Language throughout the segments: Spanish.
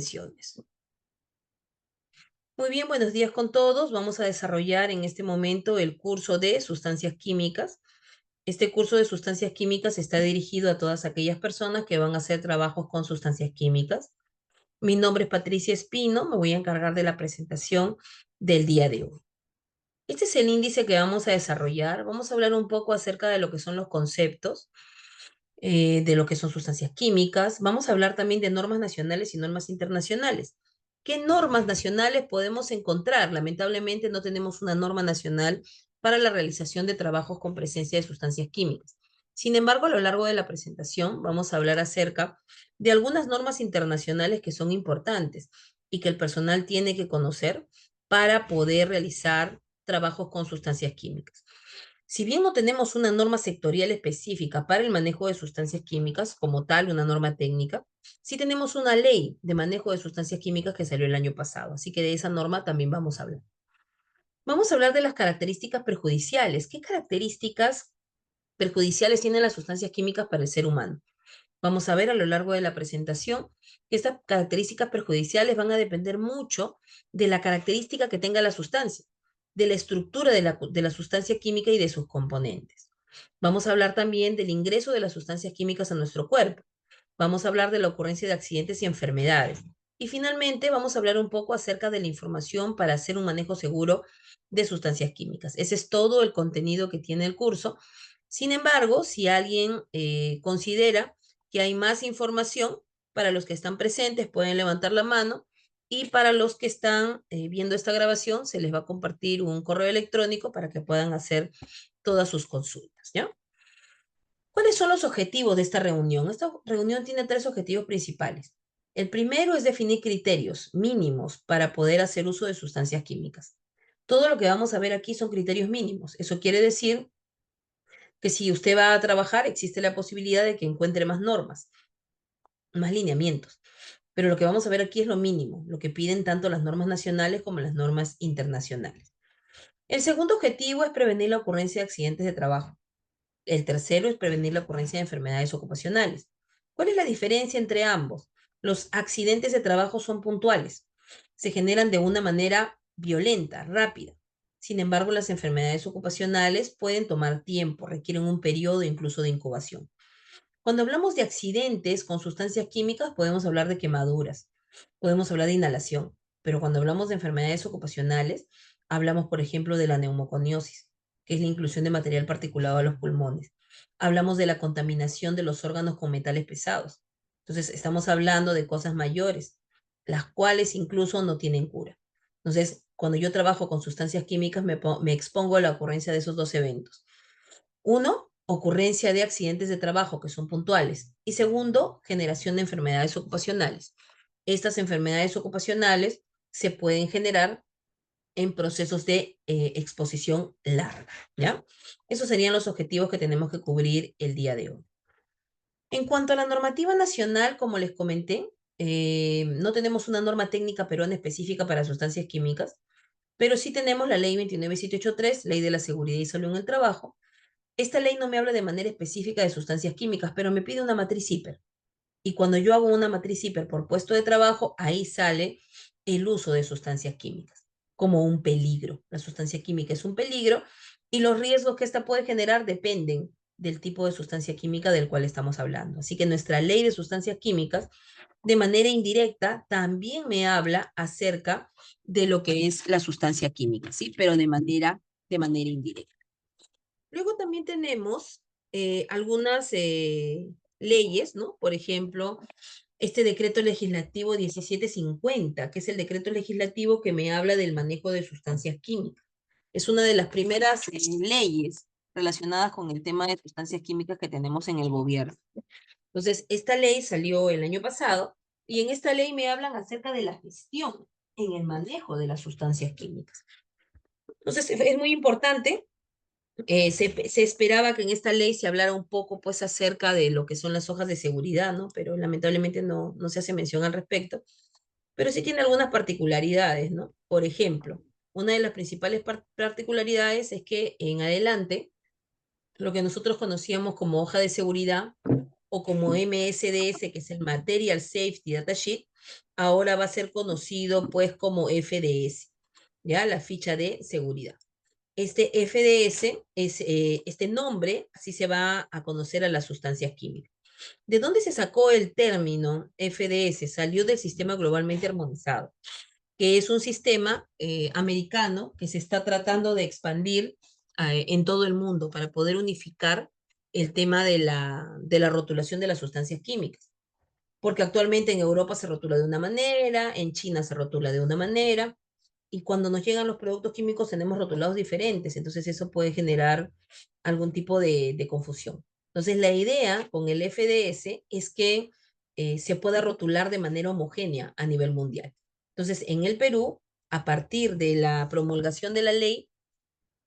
Prevenciones. Muy bien, buenos días con todos. Vamos a desarrollar en este momento el curso de sustancias químicas. Este curso de sustancias químicas está dirigido a todas aquellas personas que van a hacer trabajos con sustancias químicas. Mi nombre es Patricia Espino, me voy a encargar de la presentación del día de hoy. Este es el índice que vamos a desarrollar. Vamos a hablar un poco acerca de lo que son los conceptos, de lo que son sustancias químicas. Vamos a hablar también de normas nacionales y normas internacionales. ¿Qué normas nacionales podemos encontrar? Lamentablemente no tenemos una norma nacional para la realización de trabajos con presencia de sustancias químicas. Sin embargo, a lo largo de la presentación vamos a hablar acerca de algunas normas internacionales que son importantes y que el personal tiene que conocer para poder realizar trabajos con sustancias químicas. Si bien no tenemos una norma sectorial específica para el manejo de sustancias químicas, como tal, una norma técnica, sí tenemos una ley de manejo de sustancias químicas que salió el año pasado, así que de esa norma también vamos a hablar. Vamos a hablar de las características perjudiciales. ¿Qué características perjudiciales tienen las sustancias químicas para el ser humano? Vamos a ver a lo largo de la presentación que estas características perjudiciales van a depender mucho de la característica que tenga la sustancia, de la estructura de la sustancia química y de sus componentes. Vamos a hablar también del ingreso de las sustancias químicas a nuestro cuerpo. Vamos a hablar de la ocurrencia de accidentes y enfermedades. Y finalmente vamos a hablar un poco acerca de la información para hacer un manejo seguro de sustancias químicas. Ese es todo el contenido que tiene el curso. Sin embargo, si alguien considera que hay más información, para los que están presentes pueden levantar la mano y para los que están viendo esta grabación se les va a compartir un correo electrónico para que puedan hacer todas sus consultas, ¿ya? ¿Cuáles son los objetivos de esta reunión? Esta reunión tiene tres objetivos principales. El primero es definir criterios mínimos para poder hacer uso de sustancias químicas. Todo lo que vamos a ver aquí son criterios mínimos. Eso quiere decir que si usted va a trabajar, existe la posibilidad de que encuentre más normas, más lineamientos. Pero lo que vamos a ver aquí es lo mínimo, lo que piden tanto las normas nacionales como las normas internacionales. El segundo objetivo es prevenir la ocurrencia de accidentes de trabajo. El tercero es prevenir la ocurrencia de enfermedades ocupacionales. ¿Cuál es la diferencia entre ambos? Los accidentes de trabajo son puntuales, se generan de una manera violenta, rápida. Sin embargo, las enfermedades ocupacionales pueden tomar tiempo, requieren un periodo incluso de incubación. Cuando hablamos de accidentes con sustancias químicas, podemos hablar de quemaduras, podemos hablar de inhalación, pero cuando hablamos de enfermedades ocupacionales, hablamos, por ejemplo, de la neumoconiosis, que es la inclusión de material particulado a los pulmones. Hablamos de la contaminación de los órganos con metales pesados. Entonces, estamos hablando de cosas mayores, las cuales incluso no tienen cura. Entonces, cuando yo trabajo con sustancias químicas, me expongo a la ocurrencia de esos dos eventos. Uno, ocurrencia de accidentes de trabajo que son puntuales. Y segundo, generación de enfermedades ocupacionales. Estas enfermedades ocupacionales se pueden generar en procesos de exposición larga, ¿ya? Esos serían los objetivos que tenemos que cubrir el día de hoy. En cuanto a la normativa nacional, como les comenté, no tenemos una norma técnica peruana específica para sustancias químicas, pero sí tenemos la ley 29783, Ley de la Seguridad y Salud en el Trabajo. Esta ley no me habla de manera específica de sustancias químicas, pero me pide una matriz CIPER. Y cuando yo hago una matriz CIPER por puesto de trabajo, ahí sale el uso de sustancias químicas como un peligro. La sustancia química es un peligro y los riesgos que esta puede generar dependen del tipo de sustancia química del cual estamos hablando. Así que nuestra ley de sustancias químicas, de manera indirecta, también me habla acerca de lo que es la sustancia química, ¿sí? Pero de manera indirecta. Luego también tenemos algunas leyes, ¿no? Por ejemplo, este decreto legislativo 1750, que es el decreto legislativo que me habla del manejo de sustancias químicas. Es una de las primeras leyes relacionadas con el tema de sustancias químicas que tenemos en el gobierno. Entonces, esta ley salió el año pasado y en esta ley me hablan acerca de la gestión en el manejo de las sustancias químicas. Entonces, es muy importante. Se esperaba que en esta ley se hablara un poco pues acerca de lo que son las hojas de seguridad, ¿no? Pero lamentablemente no se hace mención al respecto. Pero sí tiene algunas particularidades, ¿no? Por ejemplo, una de las principales particularidades es que en adelante, lo que nosotros conocíamos como hoja de seguridad o como MSDS, que es el Material Safety Data Sheet, ahora va a ser conocido pues como FDS, ¿ya? La ficha de seguridad. Este FDS es este nombre, así se va a conocer a las sustancias químicas. ¿De dónde se sacó el término FDS? Salió del sistema globalmente armonizado, que es un sistema americano que se está tratando de expandir en todo el mundo para poder unificar el tema de la rotulación de las sustancias químicas. Porque actualmente en Europa se rotula de una manera, en China se rotula de una manera, y cuando nos llegan los productos químicos tenemos rotulados diferentes, entonces eso puede generar algún tipo de confusión. Entonces la idea con el FDS es que se pueda rotular de manera homogénea a nivel mundial. Entonces en el Perú, a partir de la promulgación de la ley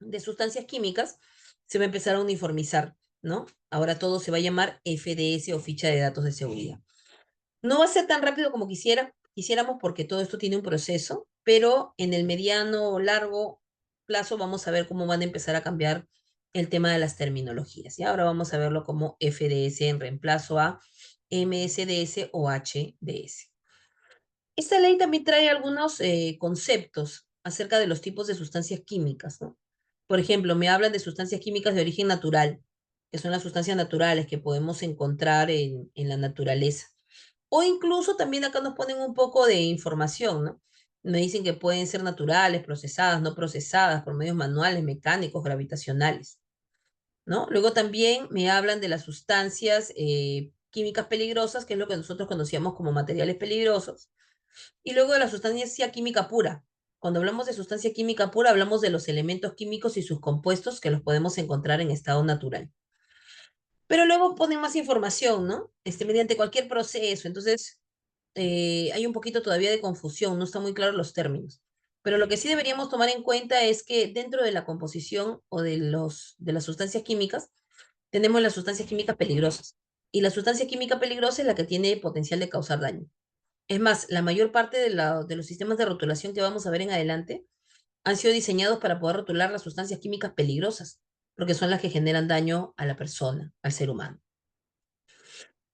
de sustancias químicas, se va a empezar a uniformizar, ¿no? Ahora todo se va a llamar FDS o ficha de datos de seguridad. No va a ser tan rápido como quisiéramos porque todo esto tiene un proceso, pero en el mediano o largo plazo vamos a ver cómo van a empezar a cambiar el tema de las terminologías. Y ahora vamos a verlo como FDS en reemplazo a MSDS o HDS. Esta ley también trae algunos conceptos acerca de los tipos de sustancias químicas, ¿no? Por ejemplo, me hablan de sustancias químicas de origen natural, que son las sustancias naturales que podemos encontrar en la naturaleza. O incluso también acá nos ponen un poco de información, ¿no? Me dicen que pueden ser naturales, procesadas, no procesadas, por medios manuales, mecánicos, gravitacionales, ¿no? Luego también me hablan de las sustancias químicas peligrosas, que es lo que nosotros conocíamos como materiales peligrosos, y luego de la sustancia química pura. Cuando hablamos de sustancia química pura, hablamos de los elementos químicos y sus compuestos que los podemos encontrar en estado natural. Pero luego ponen más información, ¿no? Mediante cualquier proceso. Entonces, hay un poquito todavía de confusión, no están muy claros los términos. Pero lo que sí deberíamos tomar en cuenta es que dentro de la composición o de las sustancias químicas, tenemos las sustancias químicas peligrosas. Y la sustancia química peligrosa es la que tiene potencial de causar daño. Es más, la mayor parte de los sistemas de rotulación que vamos a ver en adelante han sido diseñados para poder rotular las sustancias químicas peligrosas, porque son las que generan daño a la persona, al ser humano.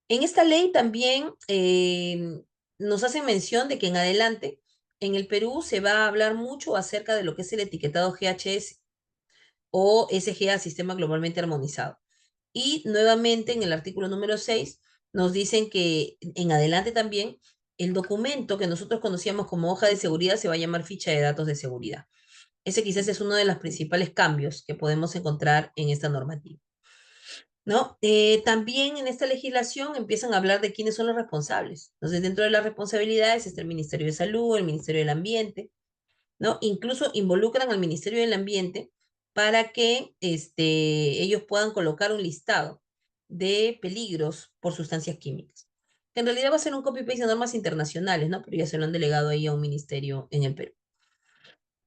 En esta ley también nos hace mención de que en adelante en el Perú se va a hablar mucho acerca de lo que es el etiquetado GHS o SGA, Sistema Globalmente Armonizado. Y nuevamente en el artículo número 6 nos dicen que en adelante también el documento que nosotros conocíamos como hoja de seguridad se va a llamar ficha de datos de seguridad. Ese quizás es uno de los principales cambios que podemos encontrar en esta normativa, ¿no? También en esta legislación empiezan a hablar de quiénes son los responsables. Entonces, dentro de las responsabilidades está el Ministerio de Salud, el Ministerio del Ambiente, ¿no? Incluso involucran al Ministerio del Ambiente para que ellos puedan colocar un listado de peligros por sustancias químicas. En realidad va a ser un copy-paste de normas internacionales, ¿no? Pero ya se lo han delegado ahí a un ministerio en el Perú.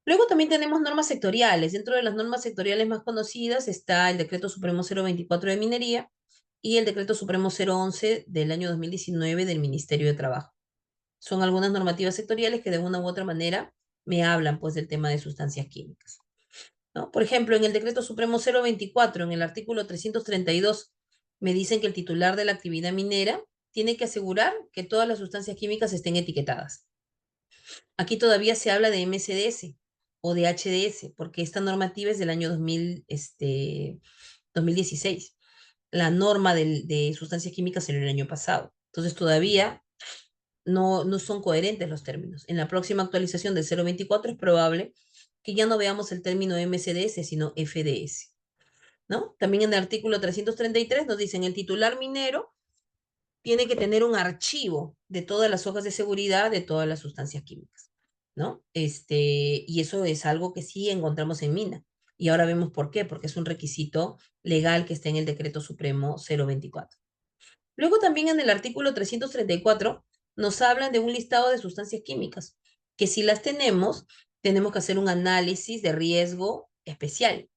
Luego también tenemos normas sectoriales. Dentro de las normas sectoriales más conocidas está el Decreto Supremo 024 de Minería y el Decreto Supremo 011 del año 2019 del Ministerio de Trabajo. Son algunas normativas sectoriales que de una u otra manera me hablan pues del tema de sustancias químicas, ¿no? Por ejemplo, en el Decreto Supremo 024, en el artículo 332, me dicen que el titular de la actividad minera tiene que asegurar que todas las sustancias químicas estén etiquetadas. Aquí todavía se habla de MSDS o de HDS, porque esta normativa es del año 2016. La norma de sustancias químicas salió el año pasado. Entonces todavía no son coherentes los términos. En la próxima actualización del 024 es probable que ya no veamos el término MSDS, sino FDS, ¿no? También en el artículo 333 nos dicen el titular minero tiene que tener un archivo de todas las hojas de seguridad de todas las sustancias químicas, ¿no? Y eso es algo que sí encontramos en mina. Y ahora vemos por qué, porque es un requisito legal que está en el Decreto Supremo 024. Luego también en el artículo 334 nos hablan de un listado de sustancias químicas, que si las tenemos, tenemos que hacer un análisis de riesgo especial,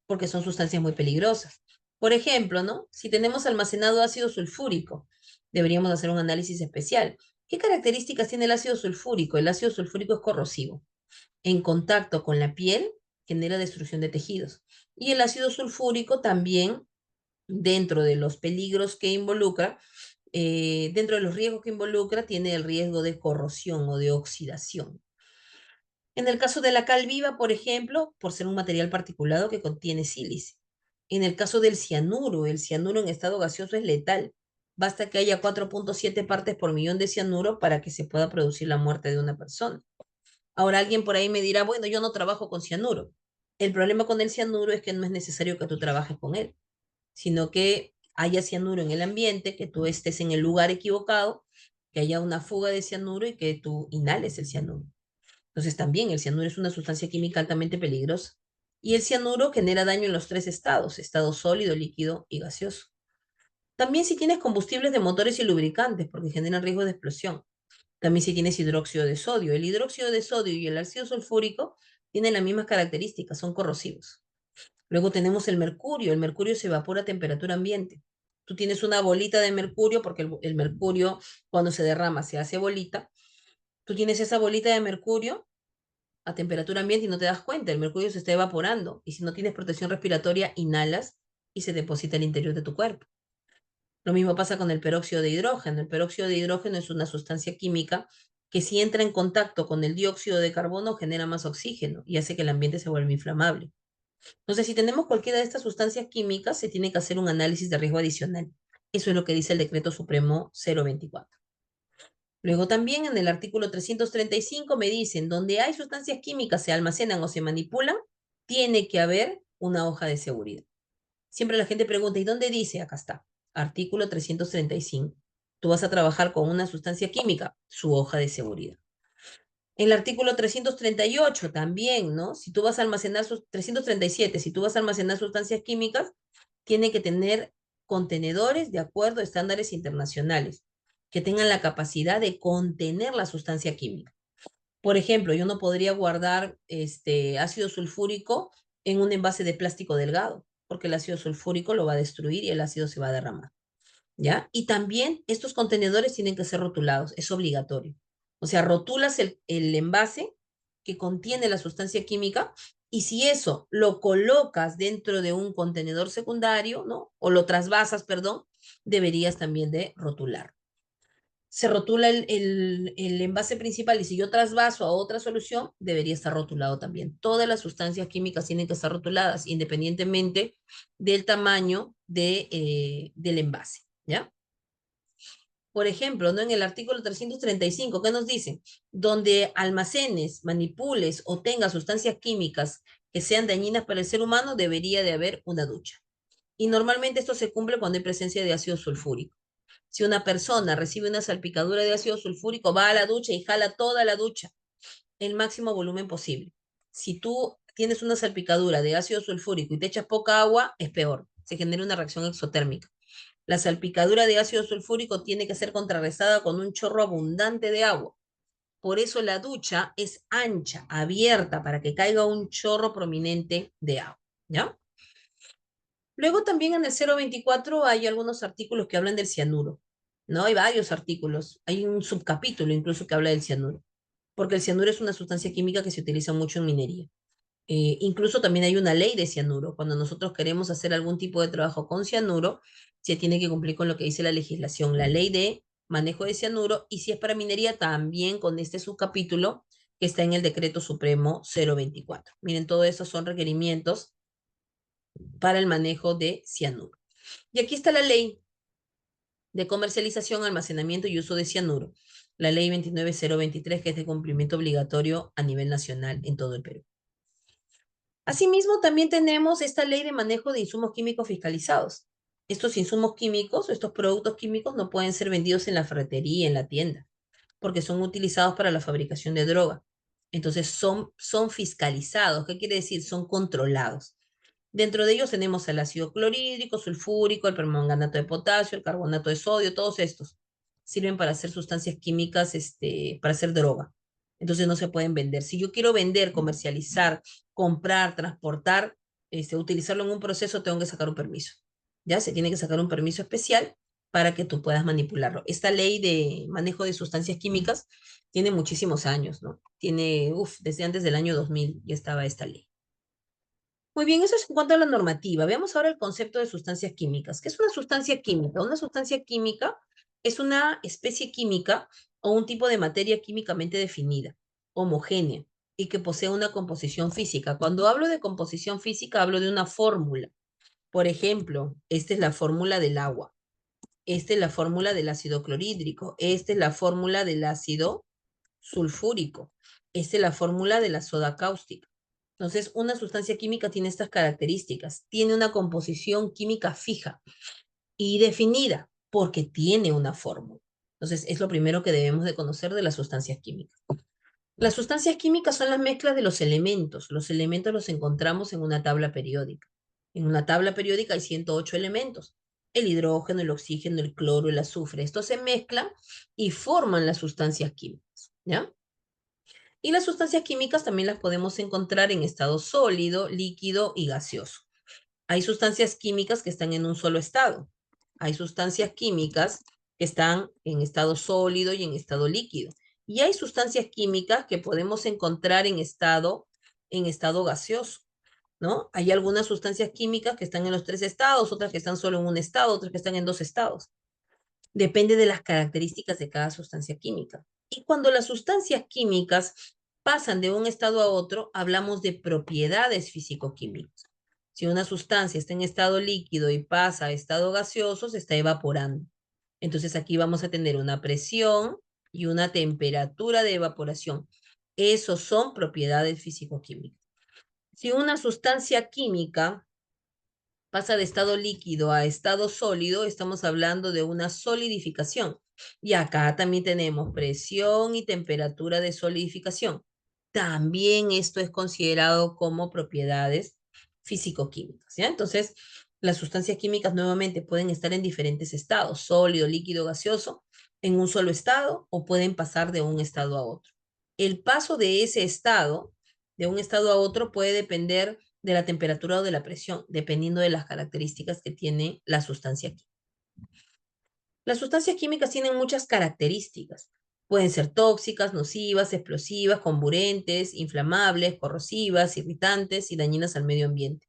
porque son sustancias muy peligrosas. Por ejemplo, ¿no? Si tenemos almacenado ácido sulfúrico, deberíamos hacer un análisis especial. ¿Qué características tiene el ácido sulfúrico? El ácido sulfúrico es corrosivo. En contacto con la piel genera destrucción de tejidos. Y el ácido sulfúrico también dentro de los peligros que involucra, dentro de los riesgos que involucra, tiene el riesgo de corrosión o de oxidación. En el caso de la cal viva, por ejemplo, por ser un material particulado que contiene sílice. En el caso del cianuro, el cianuro en estado gaseoso es letal. Basta que haya 4.7 partes por millón de cianuro para que se pueda producir la muerte de una persona. Ahora alguien por ahí me dirá, bueno, yo no trabajo con cianuro. El problema con el cianuro es que no es necesario que tú trabajes con él, sino que haya cianuro en el ambiente, que tú estés en el lugar equivocado, que haya una fuga de cianuro y que tú inhales el cianuro. Entonces también el cianuro es una sustancia química altamente peligrosa. Y el cianuro genera daño en los tres estados, estado sólido, líquido y gaseoso. También si tienes combustibles de motores y lubricantes, porque generan riesgo de explosión. También si tienes hidróxido de sodio. El hidróxido de sodio y el ácido sulfúrico tienen las mismas características, son corrosivos. Luego tenemos el mercurio se evapora a temperatura ambiente. Tú tienes una bolita de mercurio, porque el mercurio cuando se derrama se hace bolita. Tú tienes esa bolita de mercurio a temperatura ambiente y no te das cuenta, el mercurio se está evaporando y si no tienes protección respiratoria, inhalas y se deposita al interior de tu cuerpo. Lo mismo pasa con el peróxido de hidrógeno. El peróxido de hidrógeno es una sustancia química que si entra en contacto con el dióxido de carbono genera más oxígeno y hace que el ambiente se vuelva inflamable. Entonces, si tenemos cualquiera de estas sustancias químicas, se tiene que hacer un análisis de riesgo adicional. Eso es lo que dice el Decreto Supremo 024. Luego también en el artículo 335 me dicen, donde hay sustancias químicas se almacenan o se manipulan, tiene que haber una hoja de seguridad. Siempre la gente pregunta, ¿y dónde dice? Acá está, artículo 335. Tú vas a trabajar con una sustancia química, su hoja de seguridad. En el artículo 338 también, ¿no? Si tú vas a almacenar, 337, si tú vas a almacenar sustancias químicas, tiene que tener contenedores de acuerdo a estándares internacionales que tengan la capacidad de contener la sustancia química. Por ejemplo, yo no podría guardar este ácido sulfúrico en un envase de plástico delgado, porque el ácido sulfúrico lo va a destruir y el ácido se va a derramar. ¿Ya? Y también estos contenedores tienen que ser rotulados, es obligatorio. O sea, rotulas el envase que contiene la sustancia química y si eso lo colocas dentro de un contenedor secundario, ¿no? O lo trasvasas, perdón, deberías también de rotular. Se rotula el envase principal y si yo trasvaso a otra solución, debería estar rotulado también. Todas las sustancias químicas tienen que estar rotuladas independientemente del tamaño del envase, ¿ya? Por ejemplo, ¿no? En el artículo 335, ¿qué nos dice? Donde almacenes, manipules o tengas sustancias químicas que sean dañinas para el ser humano, debería de haber una ducha. Y normalmente esto se cumple cuando hay presencia de ácido sulfúrico. Si una persona recibe una salpicadura de ácido sulfúrico, va a la ducha y jala toda la ducha, el máximo volumen posible. Si tú tienes una salpicadura de ácido sulfúrico y te echas poca agua, es peor. Se genera una reacción exotérmica. La salpicadura de ácido sulfúrico tiene que ser contrarrestada con un chorro abundante de agua. Por eso la ducha es ancha, abierta, para que caiga un chorro prominente de agua, ¿ya? Luego también en el 024 hay algunos artículos que hablan del cianuro, ¿no? Hay varios artículos, hay un subcapítulo incluso que habla del cianuro, porque el cianuro es una sustancia química que se utiliza mucho en minería. Incluso también hay una ley de cianuro. Cuando nosotros queremos hacer algún tipo de trabajo con cianuro, se tiene que cumplir con lo que dice la legislación, la ley de manejo de cianuro, y si es para minería, también con este subcapítulo que está en el Decreto Supremo 024. Miren, todo eso son requerimientos para el manejo de cianuro. Y aquí está la ley de comercialización, almacenamiento y uso de cianuro, la ley 29023, que es de cumplimiento obligatorio a nivel nacional en todo el Perú. Asimismo, también tenemos esta ley de manejo de insumos químicos fiscalizados. Estos insumos químicos, estos productos químicos no pueden ser vendidos en la ferretería, en la tienda, porque son utilizados para la fabricación de droga. Entonces son fiscalizados. ¿Qué quiere decir? Son controlados. Dentro de ellos tenemos el ácido clorhídrico, sulfúrico, el permanganato de potasio, el carbonato de sodio, todos estos sirven para hacer sustancias químicas, para hacer droga. Entonces no se pueden vender. Si yo quiero vender, comercializar, comprar, transportar, utilizarlo en un proceso, tengo que sacar un permiso. Ya se tiene que sacar un permiso especial para que tú puedas manipularlo. Esta ley de manejo de sustancias químicas tiene muchísimos años, ¿no? Tiene, desde antes del año 2000 ya estaba esta ley. Muy bien, eso es en cuanto a la normativa. Veamos ahora el concepto de sustancias químicas. ¿Qué es una sustancia química? Una sustancia química es una especie química o un tipo de materia químicamente definida, homogénea, y que posee una composición física. Cuando hablo de composición física, hablo de una fórmula. Por ejemplo, esta es la fórmula del agua, esta es la fórmula del ácido clorhídrico, esta es la fórmula del ácido sulfúrico, esta es la fórmula de la soda cáustica. Entonces, una sustancia química tiene estas características, tiene una composición química fija y definida porque tiene una fórmula. Entonces, es lo primero que debemos de conocer de las sustancias químicas. Las sustancias químicas son las mezclas de los elementos. Los elementos los encontramos en una tabla periódica. En una tabla periódica hay 108 elementos. El hidrógeno, el oxígeno, el cloro, el azufre. Estos se mezclan y forman las sustancias químicas, ¿ya? Y las sustancias químicas también las podemos encontrar en estado sólido, líquido y gaseoso. Hay sustancias químicas que están en un solo estado. Hay sustancias químicas que están en estado sólido y en estado líquido. Y hay sustancias químicas que podemos encontrar en estado gaseoso, ¿no? Hay algunas sustancias químicas que están en los tres estados, otras que están solo en un estado, otras que están en dos estados. Depende de las características de cada sustancia química. Y cuando las sustancias químicas pasan de un estado a otro, hablamos de propiedades físico-químicas. Si una sustancia está en estado líquido y pasa a estado gaseoso, se está evaporando. Entonces aquí vamos a tener una presión y una temperatura de evaporación. Esos son propiedades físico-químicas. Si una sustancia química pasa de estado líquido a estado sólido, estamos hablando de una solidificación. Y acá también tenemos presión y temperatura de solidificación. También esto es considerado como propiedades físico-químicas, ¿ya? Entonces, las sustancias químicas nuevamente pueden estar en diferentes estados, sólido, líquido, gaseoso, en un solo estado o pueden pasar de un estado a otro. El paso de ese estado, de un estado a otro, puede depender de la temperatura o de la presión, dependiendo de las características que tiene la sustancia química. Las sustancias químicas tienen muchas características. Pueden ser tóxicas, nocivas, explosivas, comburentes, inflamables, corrosivas, irritantes y dañinas al medio ambiente.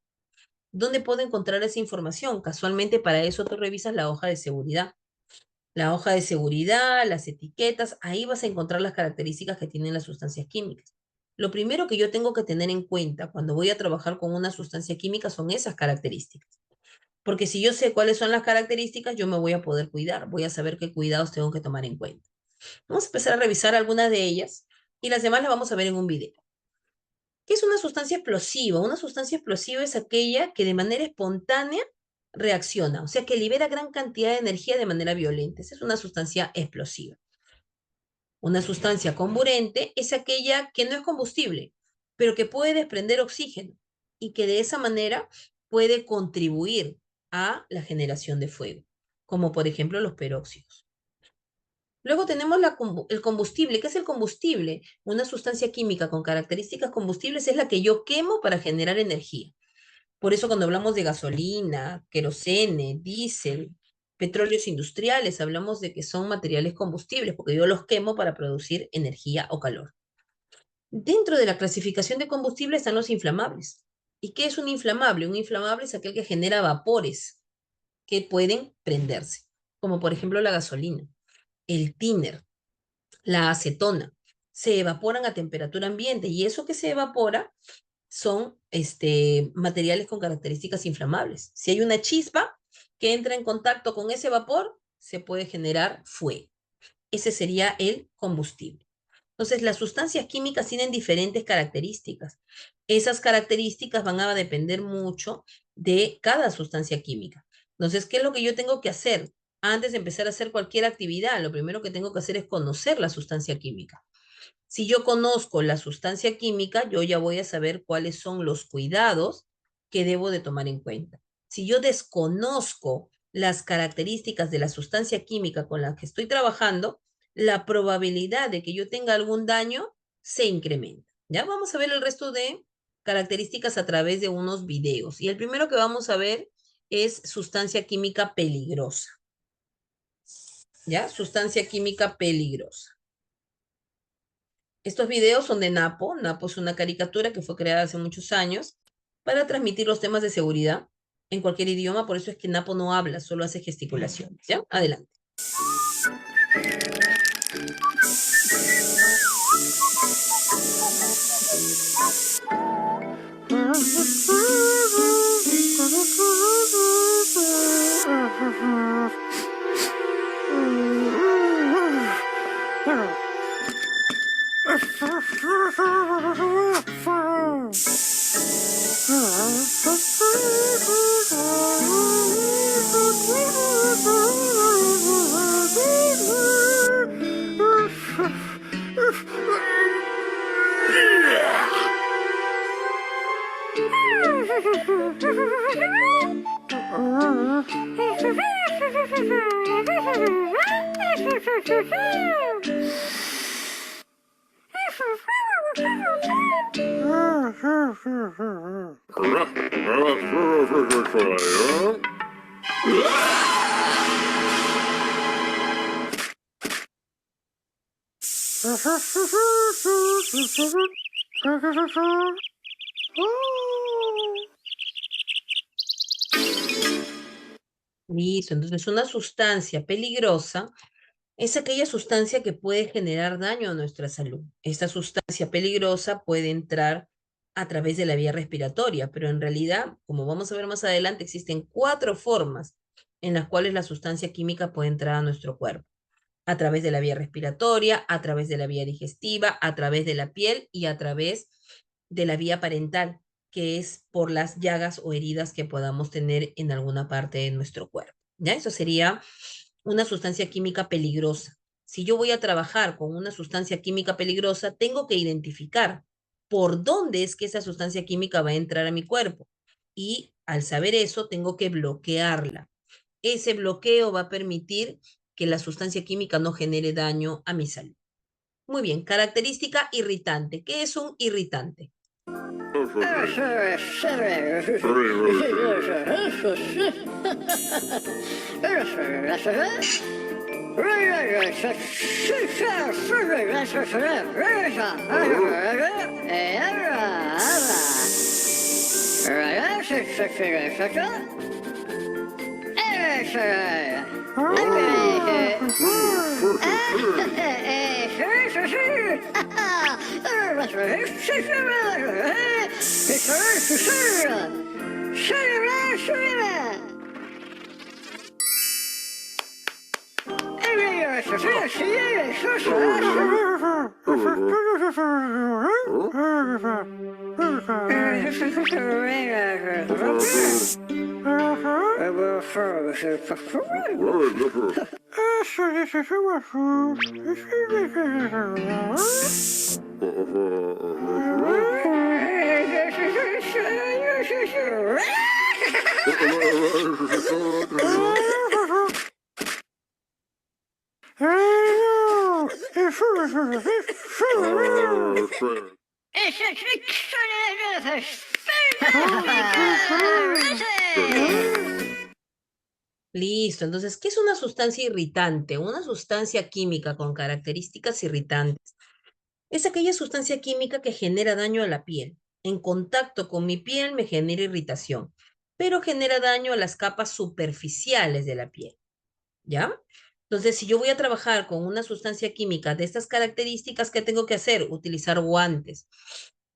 ¿Dónde puedo encontrar esa información? Casualmente para eso tú revisas la hoja de seguridad. La hoja de seguridad, las etiquetas, ahí vas a encontrar las características que tienen las sustancias químicas. Lo primero que yo tengo que tener en cuenta cuando voy a trabajar con una sustancia química son esas características. Porque si yo sé cuáles son las características, yo me voy a poder cuidar, voy a saber qué cuidados tengo que tomar en cuenta. Vamos a empezar a revisar algunas de ellas y las demás las vamos a ver en un video. ¿Qué es una sustancia explosiva? Una sustancia explosiva es aquella que de manera espontánea reacciona, o sea, que libera gran cantidad de energía de manera violenta. Esa es una sustancia explosiva. Una sustancia comburente es aquella que no es combustible, pero que puede desprender oxígeno y que de esa manera puede contribuir a la generación de fuego, como por ejemplo los peróxidos. Luego tenemos el combustible. ¿Qué es el combustible? Una sustancia química con características combustibles es la que yo quemo para generar energía. Por eso cuando hablamos de gasolina, querosene, diésel, petróleos industriales, hablamos de que son materiales combustibles, porque yo los quemo para producir energía o calor. Dentro de la clasificación de combustible están los inflamables. ¿Y qué es un inflamable? Un inflamable es aquel que genera vapores que pueden prenderse, como por ejemplo la gasolina, el thinner, la acetona. Se evaporan a temperatura ambiente y eso que se evapora son materiales con características inflamables. Si hay una chispa que entra en contacto con ese vapor, se puede generar fuego. Ese sería el combustible. Entonces, las sustancias químicas tienen diferentes características. Esas características van a depender mucho de cada sustancia química. Entonces, ¿qué es lo que yo tengo que hacer? Antes de empezar a hacer cualquier actividad, lo primero que tengo que hacer es conocer la sustancia química. Si yo conozco la sustancia química, yo ya voy a saber cuáles son los cuidados que debo de tomar en cuenta. Si yo desconozco las características de la sustancia química con la que estoy trabajando, la probabilidad de que yo tenga algún daño se incrementa. Ya vamos a ver el resto de características a través de unos videos. Y el primero que vamos a ver es sustancia química peligrosa. ¿Ya? Sustancia química peligrosa. Estos videos son de Napo. Napo es una caricatura que fue creada hace muchos años para transmitir los temas de seguridad en cualquier idioma. Por eso es que Napo no habla, solo hace gesticulaciones. ¿Ya? Adelante. Listo, entonces una sustancia peligrosa es aquella sustancia que puede generar daño a nuestra salud. Esta sustancia peligrosa puede entrar a través de la vía respiratoria, pero en realidad, como vamos a ver más adelante, existen 4 formas en las cuales la sustancia química puede entrar a nuestro cuerpo. A través de la vía respiratoria, a través de la vía digestiva, a través de la piel y a través de la vía parental, que es por las llagas o heridas que podamos tener en alguna parte de nuestro cuerpo. ¿Ya? Eso sería una sustancia química peligrosa. Si yo voy a trabajar con una sustancia química peligrosa, tengo que identificar por dónde es que esa sustancia química va a entrar a mi cuerpo. Y al saber eso, tengo que bloquearla. Ese bloqueo va a permitir que la sustancia química no genere daño a mi salud. Muy bien, característica irritante. ¿Qué es un irritante? Listo, entonces, ¿qué es una sustancia irritante? Una sustancia química con características irritantes. Es aquella sustancia química que genera daño a la piel. En contacto con mi piel me genera irritación, pero genera daño a las capas superficiales de la piel. ¿Ya? Entonces, si yo voy a trabajar con una sustancia química de estas características, ¿qué tengo que hacer? Utilizar guantes,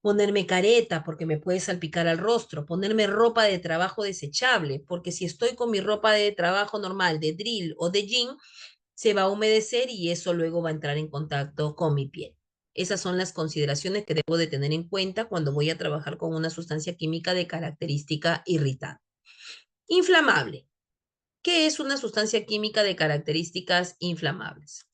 ponerme careta porque me puede salpicar al rostro, ponerme ropa de trabajo desechable, porque si estoy con mi ropa de trabajo normal, de drill o de jean, se va a humedecer y eso luego va a entrar en contacto con mi piel. Esas son las consideraciones que debo de tener en cuenta cuando voy a trabajar con una sustancia química de característica irritante. Inflamable. ¿Qué es una sustancia química de características inflamables?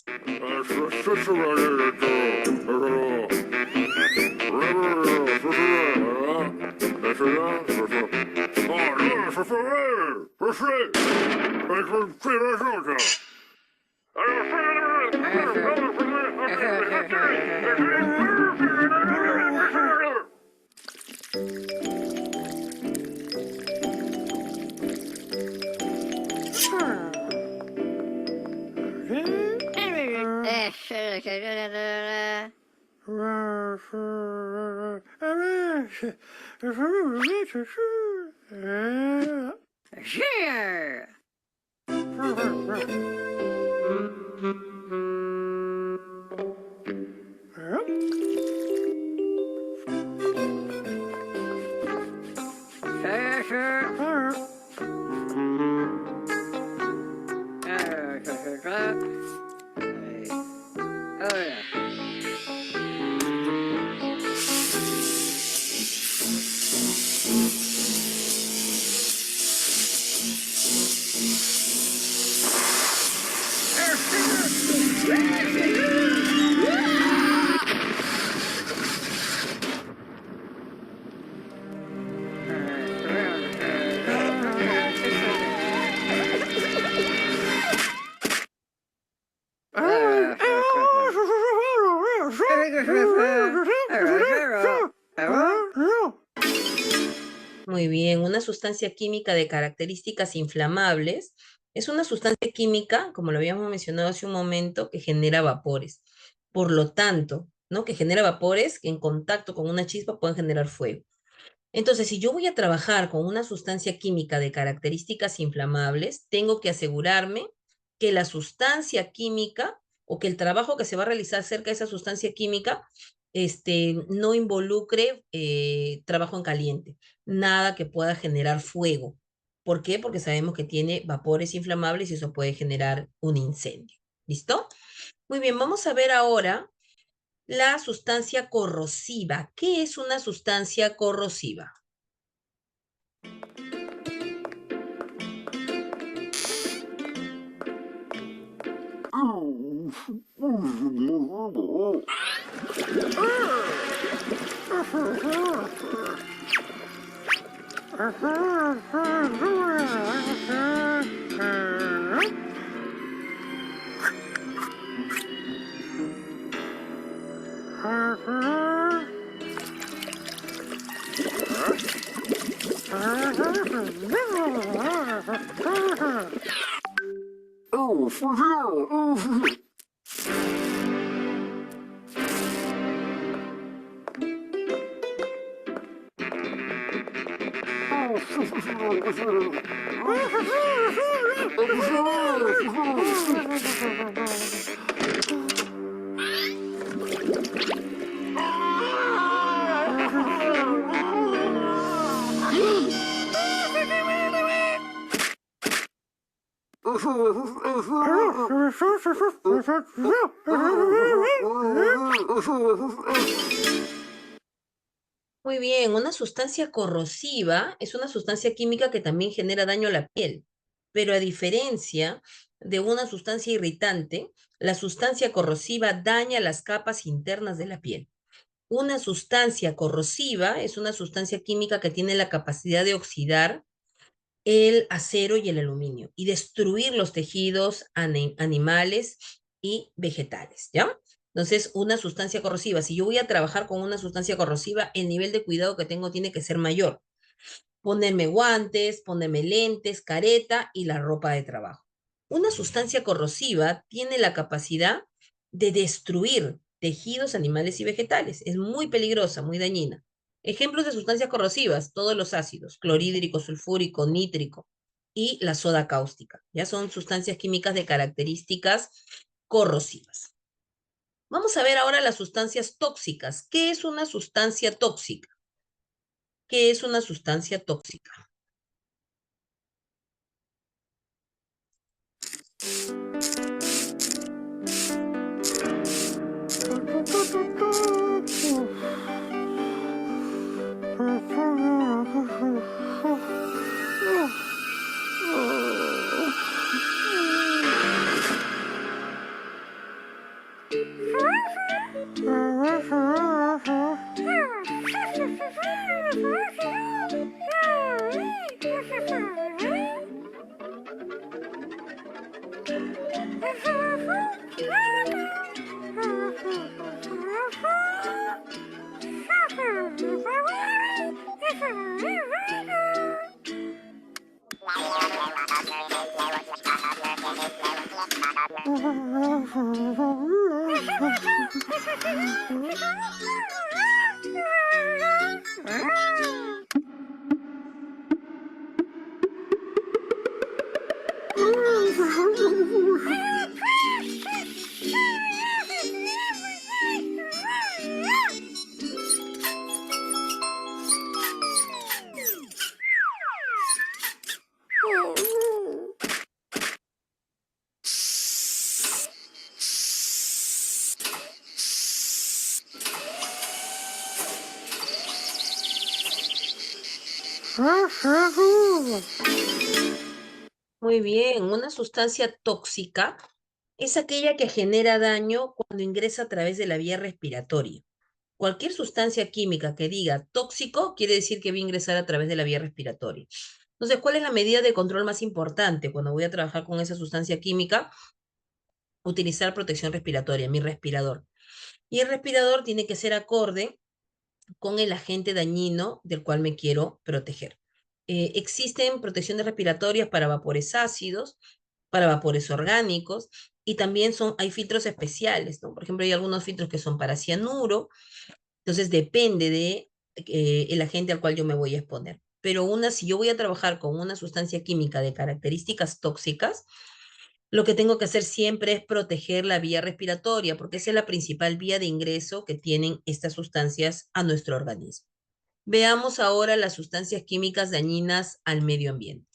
Muy bien, una sustancia química de características inflamables es una sustancia química, como lo habíamos mencionado hace un momento, que genera vapores. Por lo tanto, ¿no? Que genera vapores que en contacto con una chispa pueden generar fuego. Entonces, si yo voy a trabajar con una sustancia química de características inflamables, tengo que asegurarme que la sustancia química o que el trabajo que se va a realizar cerca de esa sustancia química no involucre trabajo en caliente, nada que pueda generar fuego. ¿Por qué? Porque sabemos que tiene vapores inflamables y eso puede generar un incendio. ¿Listo? Muy bien, vamos a ver ahora la sustancia corrosiva. ¿Qué es una sustancia corrosiva? Muy bien, una sustancia corrosiva es una sustancia química que también genera daño a la piel, pero a diferencia de una sustancia irritante, la sustancia corrosiva daña las capas internas de la piel. Una sustancia corrosiva es una sustancia química que tiene la capacidad de oxidar el acero y el aluminio y destruir los tejidos animales y vegetales, ¿ya? Entonces, una sustancia corrosiva, si yo voy a trabajar con una sustancia corrosiva, el nivel de cuidado que tengo tiene que ser mayor. Ponerme guantes, ponerme lentes, careta y la ropa de trabajo. Una sustancia corrosiva tiene la capacidad de destruir tejidos animales y vegetales. Es muy peligrosa, muy dañina. Ejemplos de sustancias corrosivas, todos los ácidos, clorhídrico, sulfúrico, nítrico y la soda cáustica. Ya son sustancias químicas de características corrosivas. Vamos a ver ahora las sustancias tóxicas. ¿Qué es una sustancia tóxica? ¿Qué es una sustancia tóxica? Muy bien, una sustancia tóxica es aquella que genera daño cuando ingresa a través de la vía respiratoria. Cualquier sustancia química que diga tóxico quiere decir que va a ingresar a través de la vía respiratoria. Entonces, ¿cuál es la medida de control más importante cuando voy a trabajar con esa sustancia química? Utilizar protección respiratoria, mi respirador. Y el respirador tiene que ser acorde con el agente dañino del cual me quiero proteger. Existen protecciones respiratorias para vapores ácidos, para vapores orgánicos, y también hay filtros especiales, ¿no? Por ejemplo, hay algunos filtros que son para cianuro, entonces depende de el agente al cual yo me voy a exponer. Pero si yo voy a trabajar con una sustancia química de características tóxicas, lo que tengo que hacer siempre es proteger la vía respiratoria, porque esa es la principal vía de ingreso que tienen estas sustancias a nuestro organismo. Veamos ahora las sustancias químicas dañinas al medio ambiente.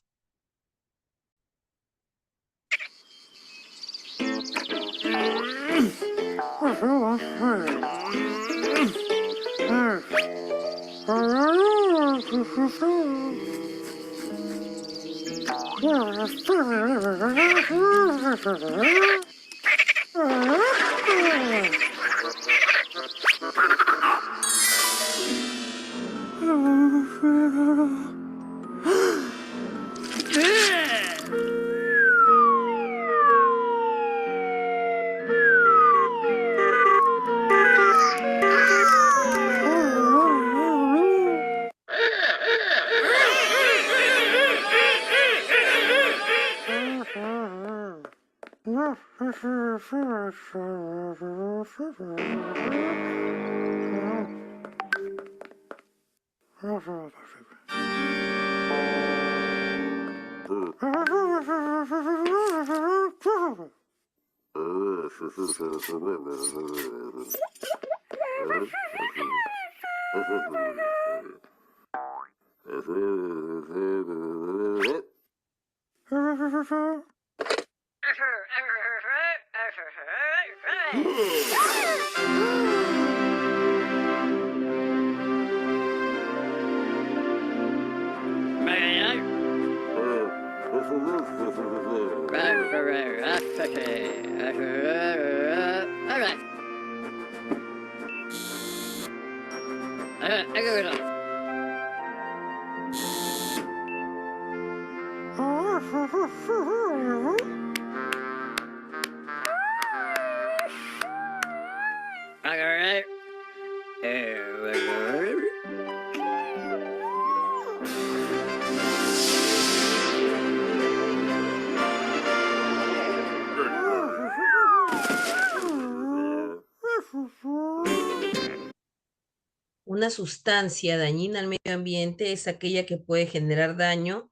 Una sustancia dañina al medio ambiente es aquella que puede generar daño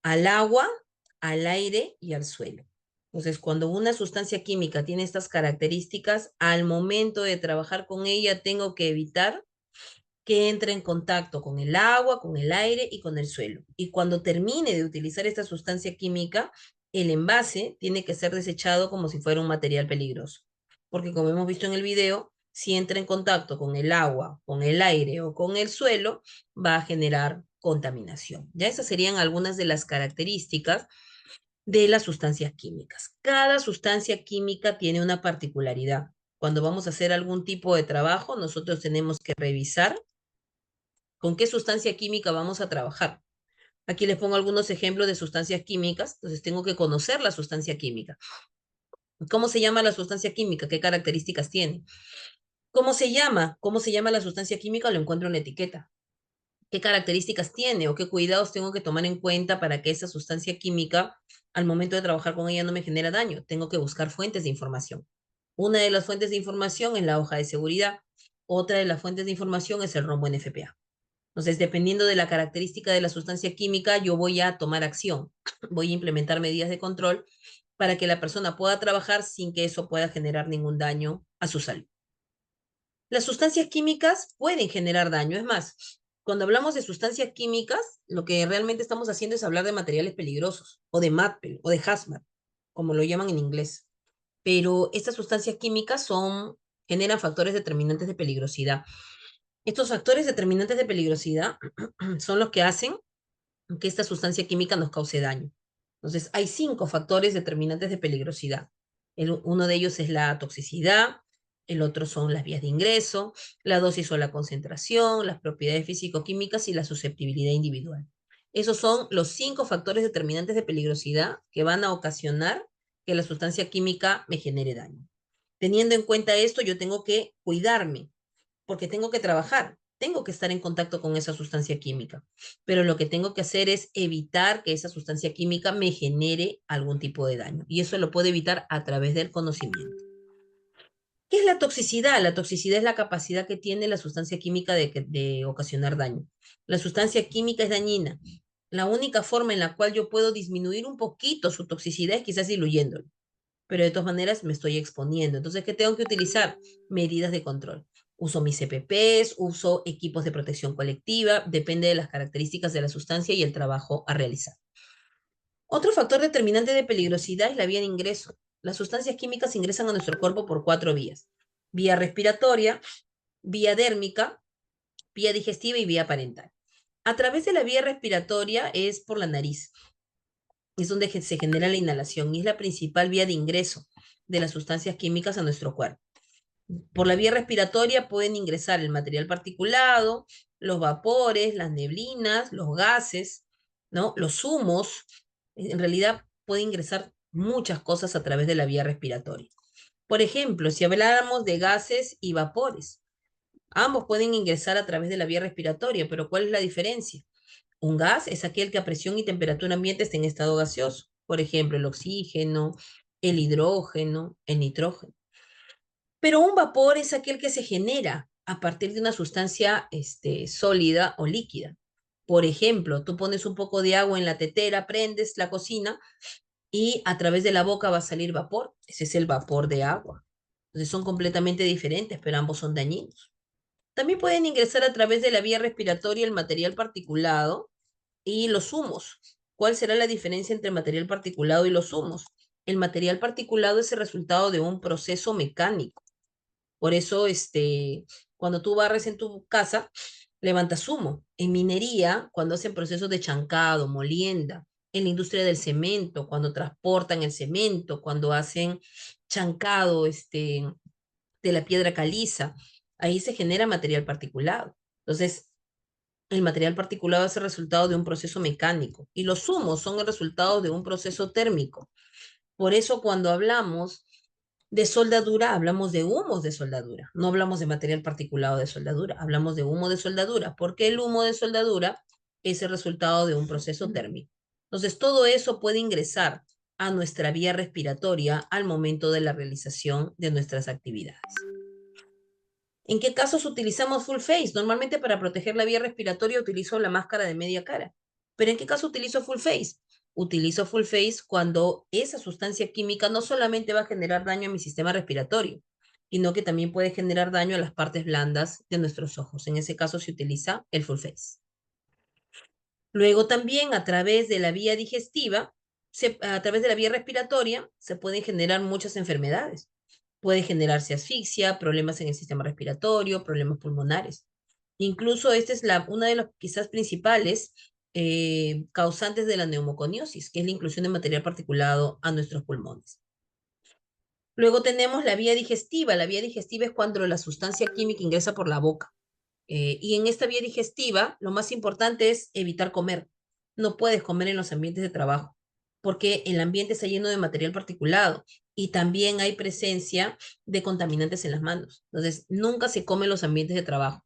al agua, al aire y al suelo. Entonces, cuando una sustancia química tiene estas características, al momento de trabajar con ella, tengo que evitar que entre en contacto con el agua, con el aire y con el suelo. Y cuando termine de utilizar esta sustancia química, el envase tiene que ser desechado como si fuera un material peligroso. Porque como hemos visto en el video, si entra en contacto con el agua, con el aire o con el suelo, va a generar contaminación. Ya esas serían algunas de las características de las sustancias químicas. Cada sustancia química tiene una particularidad. Cuando vamos a hacer algún tipo de trabajo, nosotros tenemos que revisar con qué sustancia química vamos a trabajar. Aquí les pongo algunos ejemplos de sustancias químicas, entonces tengo que conocer la sustancia química. ¿Cómo se llama la sustancia química? ¿Qué características tiene? ¿Cómo se llama? ¿Cómo se llama la sustancia química? Lo encuentro en la etiqueta. ¿Qué características tiene o qué cuidados tengo que tomar en cuenta para que esa sustancia química, al momento de trabajar con ella, no me genere daño? Tengo que buscar fuentes de información. Una de las fuentes de información es la hoja de seguridad. Otra de las fuentes de información es el rombo NFPA. Entonces, dependiendo de la característica de la sustancia química, yo voy a tomar acción, voy a implementar medidas de control para que la persona pueda trabajar sin que eso pueda generar ningún daño a su salud. Las sustancias químicas pueden generar daño, es más, cuando hablamos de sustancias químicas, lo que realmente estamos haciendo es hablar de materiales peligrosos, o de MATPEL, o de hazmat, como lo llaman en inglés. Pero estas sustancias químicas generan factores determinantes de peligrosidad. Estos factores determinantes de peligrosidad son los que hacen que esta sustancia química nos cause daño. Entonces, hay 5 factores determinantes de peligrosidad. Uno de ellos es la toxicidad, el otro son las vías de ingreso, la dosis o la concentración, las propiedades físico-químicas y la susceptibilidad individual. Esos son los 5 factores determinantes de peligrosidad que van a ocasionar que la sustancia química me genere daño. Teniendo en cuenta esto, yo tengo que cuidarme, porque tengo que trabajar, tengo que estar en contacto con esa sustancia química, pero lo que tengo que hacer es evitar que esa sustancia química me genere algún tipo de daño, y eso lo puedo evitar a través del conocimiento. ¿Qué es la toxicidad? La toxicidad es la capacidad que tiene la sustancia química de ocasionar daño. La sustancia química es dañina. La única forma en la cual yo puedo disminuir un poquito su toxicidad es quizás diluyéndolo, pero de todas maneras me estoy exponiendo. Entonces, ¿qué tengo que utilizar? Medidas de control. Uso mis EPPs, uso equipos de protección colectiva, depende de las características de la sustancia y el trabajo a realizar. Otro factor determinante de peligrosidad es la vía de ingreso. Las sustancias químicas ingresan a nuestro cuerpo por 4 vías: vía respiratoria, vía dérmica, vía digestiva y vía parental. A través de la vía respiratoria es por la nariz, es donde se genera la inhalación y es la principal vía de ingreso de las sustancias químicas a nuestro cuerpo. Por la vía respiratoria pueden ingresar el material particulado, los vapores, las neblinas, los gases, ¿no? Los humos. En realidad puede ingresar muchas cosas a través de la vía respiratoria. Por ejemplo, si habláramos de gases y vapores, ambos pueden ingresar a través de la vía respiratoria, pero ¿cuál es la diferencia? Un gas es aquel que a presión y temperatura ambiente está en estado gaseoso. Por ejemplo, el oxígeno, el hidrógeno, el nitrógeno. Pero un vapor es aquel que se genera a partir de una sustancia sólida o líquida. Por ejemplo, tú pones un poco de agua en la tetera, prendes la cocina y a través de la boca va a salir vapor. Ese es el vapor de agua. Entonces son completamente diferentes, pero ambos son dañinos. También pueden ingresar a través de la vía respiratoria el material particulado y los humos. ¿Cuál será la diferencia entre material particulado y los humos? El material particulado es el resultado de un proceso mecánico. Por eso, cuando tú barres en tu casa, levantas humo. En minería, cuando hacen procesos de chancado, molienda, en la industria del cemento, cuando transportan el cemento, cuando hacen chancado, de la piedra caliza, ahí se genera material particulado. Entonces, el material particulado es el resultado de un proceso mecánico y los humos son el resultado de un proceso térmico. Por eso, cuando hablamos de soldadura, hablamos de humos de soldadura, no hablamos de material particulado de soldadura, hablamos de humo de soldadura, porque el humo de soldadura es el resultado de un proceso térmico. Entonces, todo eso puede ingresar a nuestra vía respiratoria al momento de la realización de nuestras actividades. ¿En qué casos utilizamos full face? Normalmente para proteger la vía respiratoria utilizo la máscara de media cara. ¿Pero en qué caso utilizo full face? Utilizo full face cuando esa sustancia química no solamente va a generar daño a mi sistema respiratorio, sino que también puede generar daño a las partes blandas de nuestros ojos. En ese caso se utiliza el full face. Luego también a través de la vía digestiva, a través de la vía respiratoria, se pueden generar muchas enfermedades. Puede generarse asfixia, problemas en el sistema respiratorio, problemas pulmonares. Incluso esta es una de las quizás principales causantes de la neumoconiosis, que es la inclusión de material particulado a nuestros pulmones. Luego tenemos la vía digestiva. La vía digestiva es cuando la sustancia química ingresa por la boca. Y en esta vía digestiva, lo más importante es evitar comer. No puedes comer en los ambientes de trabajo, porque el ambiente está lleno de material particulado y también hay presencia de contaminantes en las manos. Entonces, nunca se come en los ambientes de trabajo.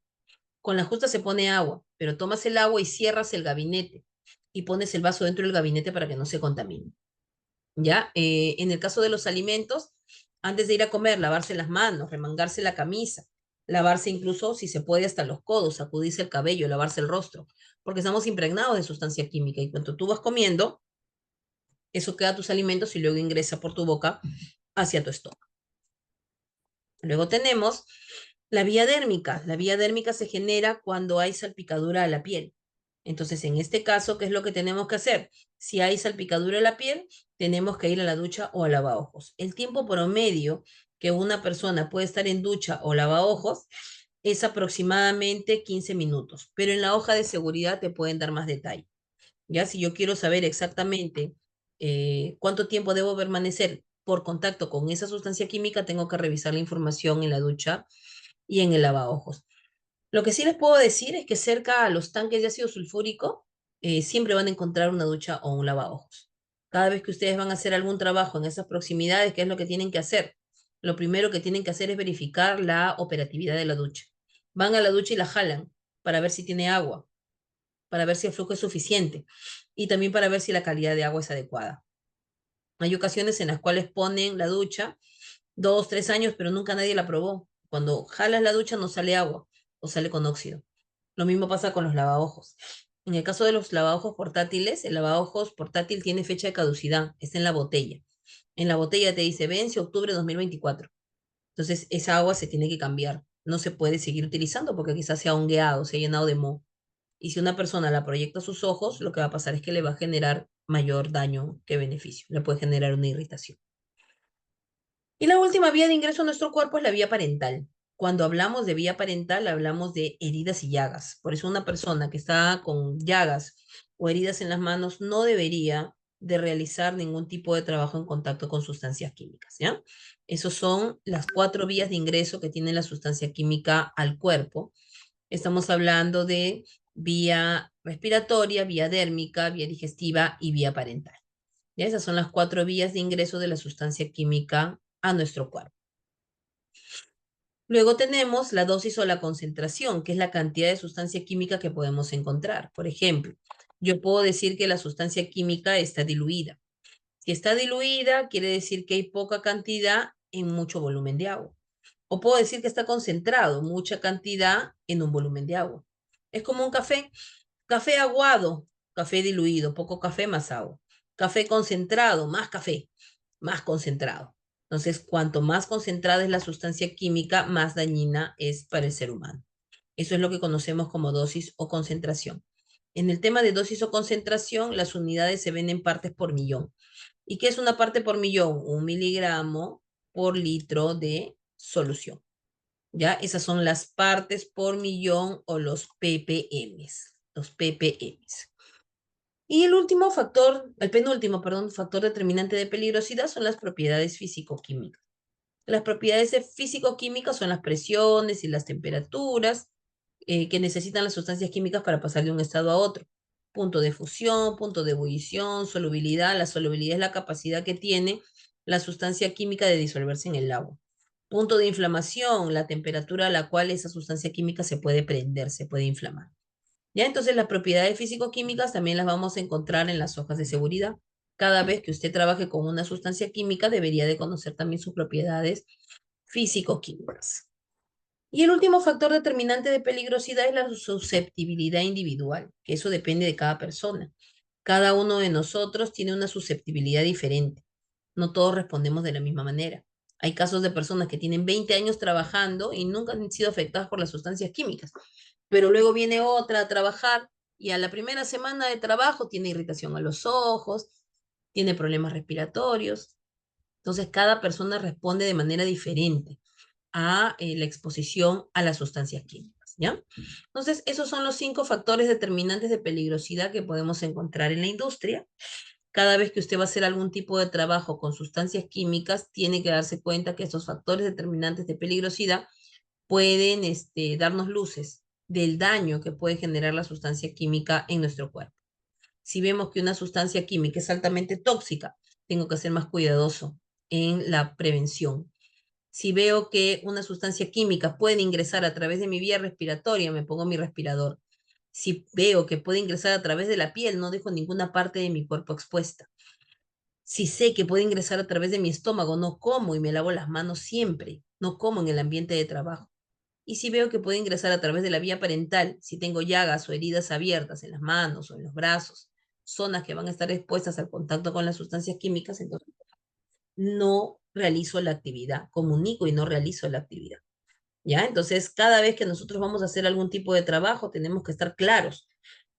Con la justa se pone agua, pero tomas el agua y cierras el gabinete y pones el vaso dentro del gabinete para que no se contamine. ¿Ya? En el caso de los alimentos, antes de ir a comer, lavarse las manos, remangarse la camisa, lavarse incluso, si se puede, hasta los codos, sacudirse el cabello, lavarse el rostro, porque estamos impregnados de sustancia química y cuando tú vas comiendo, eso queda tus alimentos y luego ingresa por tu boca hacia tu estómago. Luego tenemos la vía dérmica. La vía dérmica se genera cuando hay salpicadura a la piel. Entonces, en este caso, ¿qué es lo que tenemos que hacer? Si hay salpicadura en la piel, tenemos que ir a la ducha o a lavaojos. El tiempo promedio que una persona puede estar en ducha o lavaojos es aproximadamente 15 minutos, pero en la hoja de seguridad te pueden dar más detalle. Ya, si yo quiero saber exactamente cuánto tiempo debo permanecer por contacto con esa sustancia química, tengo que revisar la información en la ducha y en el lavaojos. Lo que sí les puedo decir es que cerca a los tanques de ácido sulfúrico siempre van a encontrar una ducha o un lavaojos. Cada vez que ustedes van a hacer algún trabajo en esas proximidades, ¿qué es lo que tienen que hacer? Lo primero que tienen que hacer es verificar la operatividad de la ducha. Van a la ducha y la jalan para ver si tiene agua, para ver si el flujo es suficiente y también para ver si la calidad de agua es adecuada. Hay ocasiones en las cuales ponen la ducha 2, 3 años, pero nunca nadie la probó. Cuando jalas la ducha no sale agua o sale con óxido. Lo mismo pasa con los lavaojos. En el caso de los lavaojos portátiles, el lavaojos portátil tiene fecha de caducidad, está en la botella. En la botella te dice vence octubre de 2024. Entonces, esa agua se tiene que cambiar. No se puede seguir utilizando porque quizás se ha hongueado, se ha llenado de moho. Y si una persona la proyecta a sus ojos, lo que va a pasar es que le va a generar mayor daño que beneficio. Le puede generar una irritación. Y la última vía de ingreso a nuestro cuerpo es la vía parental. Cuando hablamos de vía parental, hablamos de heridas y llagas. Por eso una persona que está con llagas o heridas en las manos no debería de realizar ningún tipo de trabajo en contacto con sustancias químicas, ¿ya? Esas son las 4 vías de ingreso que tiene la sustancia química al cuerpo. Estamos hablando de vía respiratoria, vía dérmica, vía digestiva y vía parental. ¿Ya? Esas son las 4 vías de ingreso de la sustancia química a nuestro cuerpo. Luego tenemos la dosis o la concentración, que es la cantidad de sustancia química que podemos encontrar. Por ejemplo, yo puedo decir que la sustancia química está diluida. Si está diluida, quiere decir que hay poca cantidad en mucho volumen de agua. O puedo decir que está concentrado, mucha cantidad en un volumen de agua. Es como un café. Café aguado, café diluido, poco café, más agua. Café concentrado, más café, más concentrado. Entonces, cuanto más concentrada es la sustancia química, más dañina es para el ser humano. Eso es lo que conocemos como dosis o concentración. En el tema de dosis o concentración, las unidades se ven en partes por millón. ¿Y qué es una parte por millón? 1 miligramo por litro de solución. ¿Ya? Esas son las partes por millón o los ppm. Los ppm. Y el último factor, el penúltimo, perdón, factor determinante de peligrosidad son las propiedades físico-químicas. Las propiedades físico-químicas son las presiones y las temperaturas que necesitan las sustancias químicas para pasar de un estado a otro. Punto de fusión, punto de ebullición, solubilidad. La solubilidad es la capacidad que tiene la sustancia química de disolverse en el agua. Punto de inflamación, la temperatura a la cual esa sustancia química se puede prender, se puede inflamar. ¿Ya? Entonces las propiedades físico-químicas también las vamos a encontrar en las hojas de seguridad. Cada vez que usted trabaje con una sustancia química, debería de conocer también sus propiedades físico-químicas. Y el último factor determinante de peligrosidad es la susceptibilidad individual, que eso depende de cada persona. Cada uno de nosotros tiene una susceptibilidad diferente. No todos respondemos de la misma manera. Hay casos de personas que tienen 20 años trabajando y nunca han sido afectadas por las sustancias químicas, pero luego viene otra a trabajar y a la primera semana de trabajo tiene irritación a los ojos, tiene problemas respiratorios. Entonces, cada persona responde de manera diferente a la exposición a las sustancias químicas, ¿ya? Entonces, esos son los 5 factores determinantes de peligrosidad que podemos encontrar en la industria. Cada vez que usted va a hacer algún tipo de trabajo con sustancias químicas, tiene que darse cuenta que estos factores determinantes de peligrosidad pueden darnos luces del daño que puede generar la sustancia química en nuestro cuerpo. Si vemos que una sustancia química es altamente tóxica, tengo que ser más cuidadoso en la prevención. Si veo que una sustancia química puede ingresar a través de mi vía respiratoria, me pongo mi respirador. Si veo que puede ingresar a través de la piel, no dejo ninguna parte de mi cuerpo expuesta. Si sé que puede ingresar a través de mi estómago, no como y me lavo las manos siempre. No como en el ambiente de trabajo. Y si veo que puede ingresar a través de la vía parental, si tengo llagas o heridas abiertas en las manos o en los brazos, zonas que van a estar expuestas al contacto con las sustancias químicas, entonces no realizo la actividad, comunico y no realizo la actividad. ¿Ya? Entonces, cada vez que nosotros vamos a hacer algún tipo de trabajo, tenemos que estar claros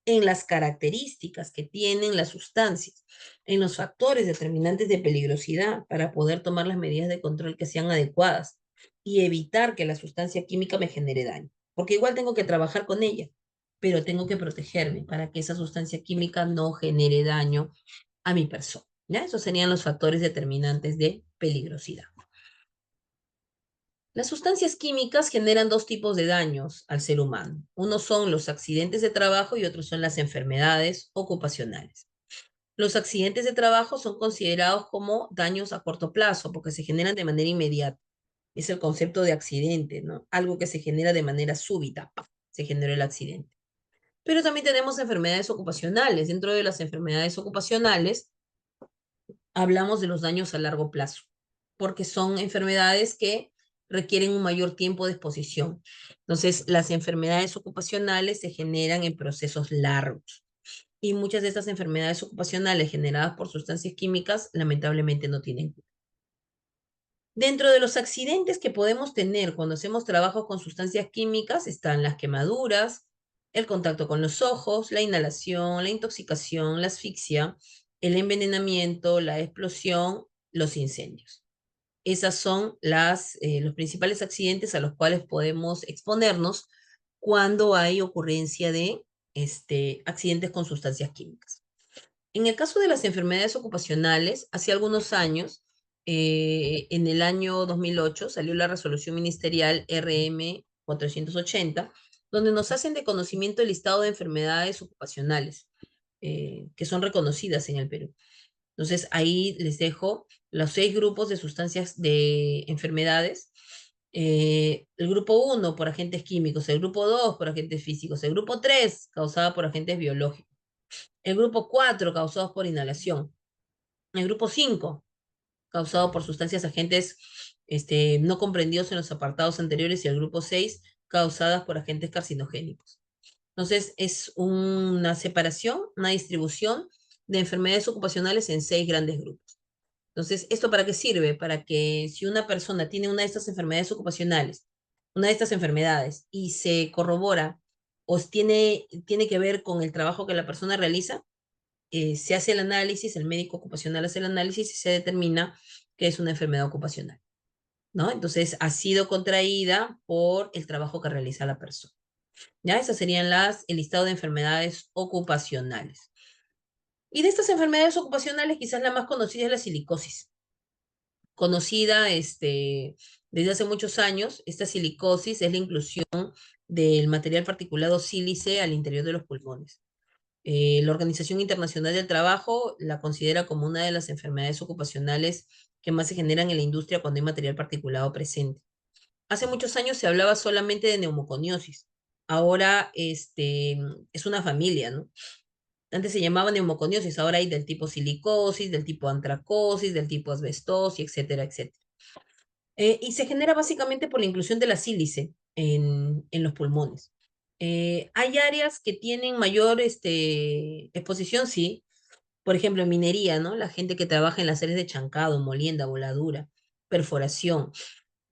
en las características que tienen las sustancias, en los factores determinantes de peligrosidad para poder tomar las medidas de control que sean adecuadas y evitar que la sustancia química me genere daño, porque igual tengo que trabajar con ella. pero tengo que protegerme para que esa sustancia química no genere daño a mi persona. ¿Ya? Esos serían los factores determinantes de peligrosidad. Las sustancias químicas generan dos tipos de daños al ser humano. Uno son los accidentes de trabajo y otros son las enfermedades ocupacionales. Los accidentes de trabajo son considerados como daños a corto plazo porque se generan de manera inmediata. Es el concepto de accidente, ¿no? Algo que se genera de manera súbita. ¡Pam! Se generó el accidente. Pero también tenemos enfermedades ocupacionales. Dentro de las enfermedades ocupacionales hablamos de los daños a largo plazo, porque son enfermedades que requieren un mayor tiempo de exposición. Entonces, las enfermedades ocupacionales se generan en procesos largos y muchas de estas enfermedades ocupacionales generadas por sustancias químicas lamentablemente no tienen cura. Dentro de los accidentes que podemos tener cuando hacemos trabajos con sustancias químicas están las quemaduras, el contacto con los ojos, la inhalación, la intoxicación, la asfixia, el envenenamiento, la explosión, los incendios. Esas son los principales accidentes a los cuales podemos exponernos cuando hay ocurrencia de accidentes con sustancias químicas. En el caso de las enfermedades ocupacionales, hace algunos años, en el año 2008, salió la resolución ministerial RM 480, donde nos hacen de conocimiento el listado de enfermedades ocupacionales que son reconocidas en el Perú. Entonces, ahí les dejo los 6 grupos de sustancias de enfermedades. El grupo 1 por agentes químicos, el grupo 2 por agentes físicos, el grupo 3 causada por agentes biológicos, el grupo 4 causados por inhalación, el grupo 5 causado por sustancias agentes no comprendidos en los apartados anteriores y el grupo 6 causadas por agentes carcinogénicos. Entonces, es una separación, una distribución de enfermedades ocupacionales en 6 grandes grupos. Entonces, ¿esto para qué sirve? Para que si una persona tiene una de estas enfermedades ocupacionales, una de estas enfermedades, y se corrobora o tiene que ver con el trabajo que la persona realiza, se hace el análisis, el médico ocupacional hace el análisis y se determina que es una enfermedad ocupacional, ¿no? Entonces, ha sido contraída por el trabajo que realiza la persona. ¿Ya? Esas serían el listado de enfermedades ocupacionales. Y de estas enfermedades ocupacionales, quizás la más conocida es la silicosis. Conocida desde hace muchos años, esta silicosis es la inclusión del material particulado sílice al interior de los pulmones. La Organización Internacional del Trabajo la considera como una de las enfermedades ocupacionales que más se generan en la industria cuando hay material particulado presente. Hace muchos años se hablaba solamente de neumoconiosis. Ahora es una familia, ¿no? Antes se llamaba neumoconiosis, ahora hay del tipo silicosis, del tipo antracosis, del tipo asbestosis, etcétera, etcétera. Y se genera básicamente por la inclusión de la sílice en los pulmones. Hay áreas que tienen mayor exposición, sí. Por ejemplo, en minería, ¿no? La gente que trabaja en las áreas de chancado, molienda, voladura, perforación,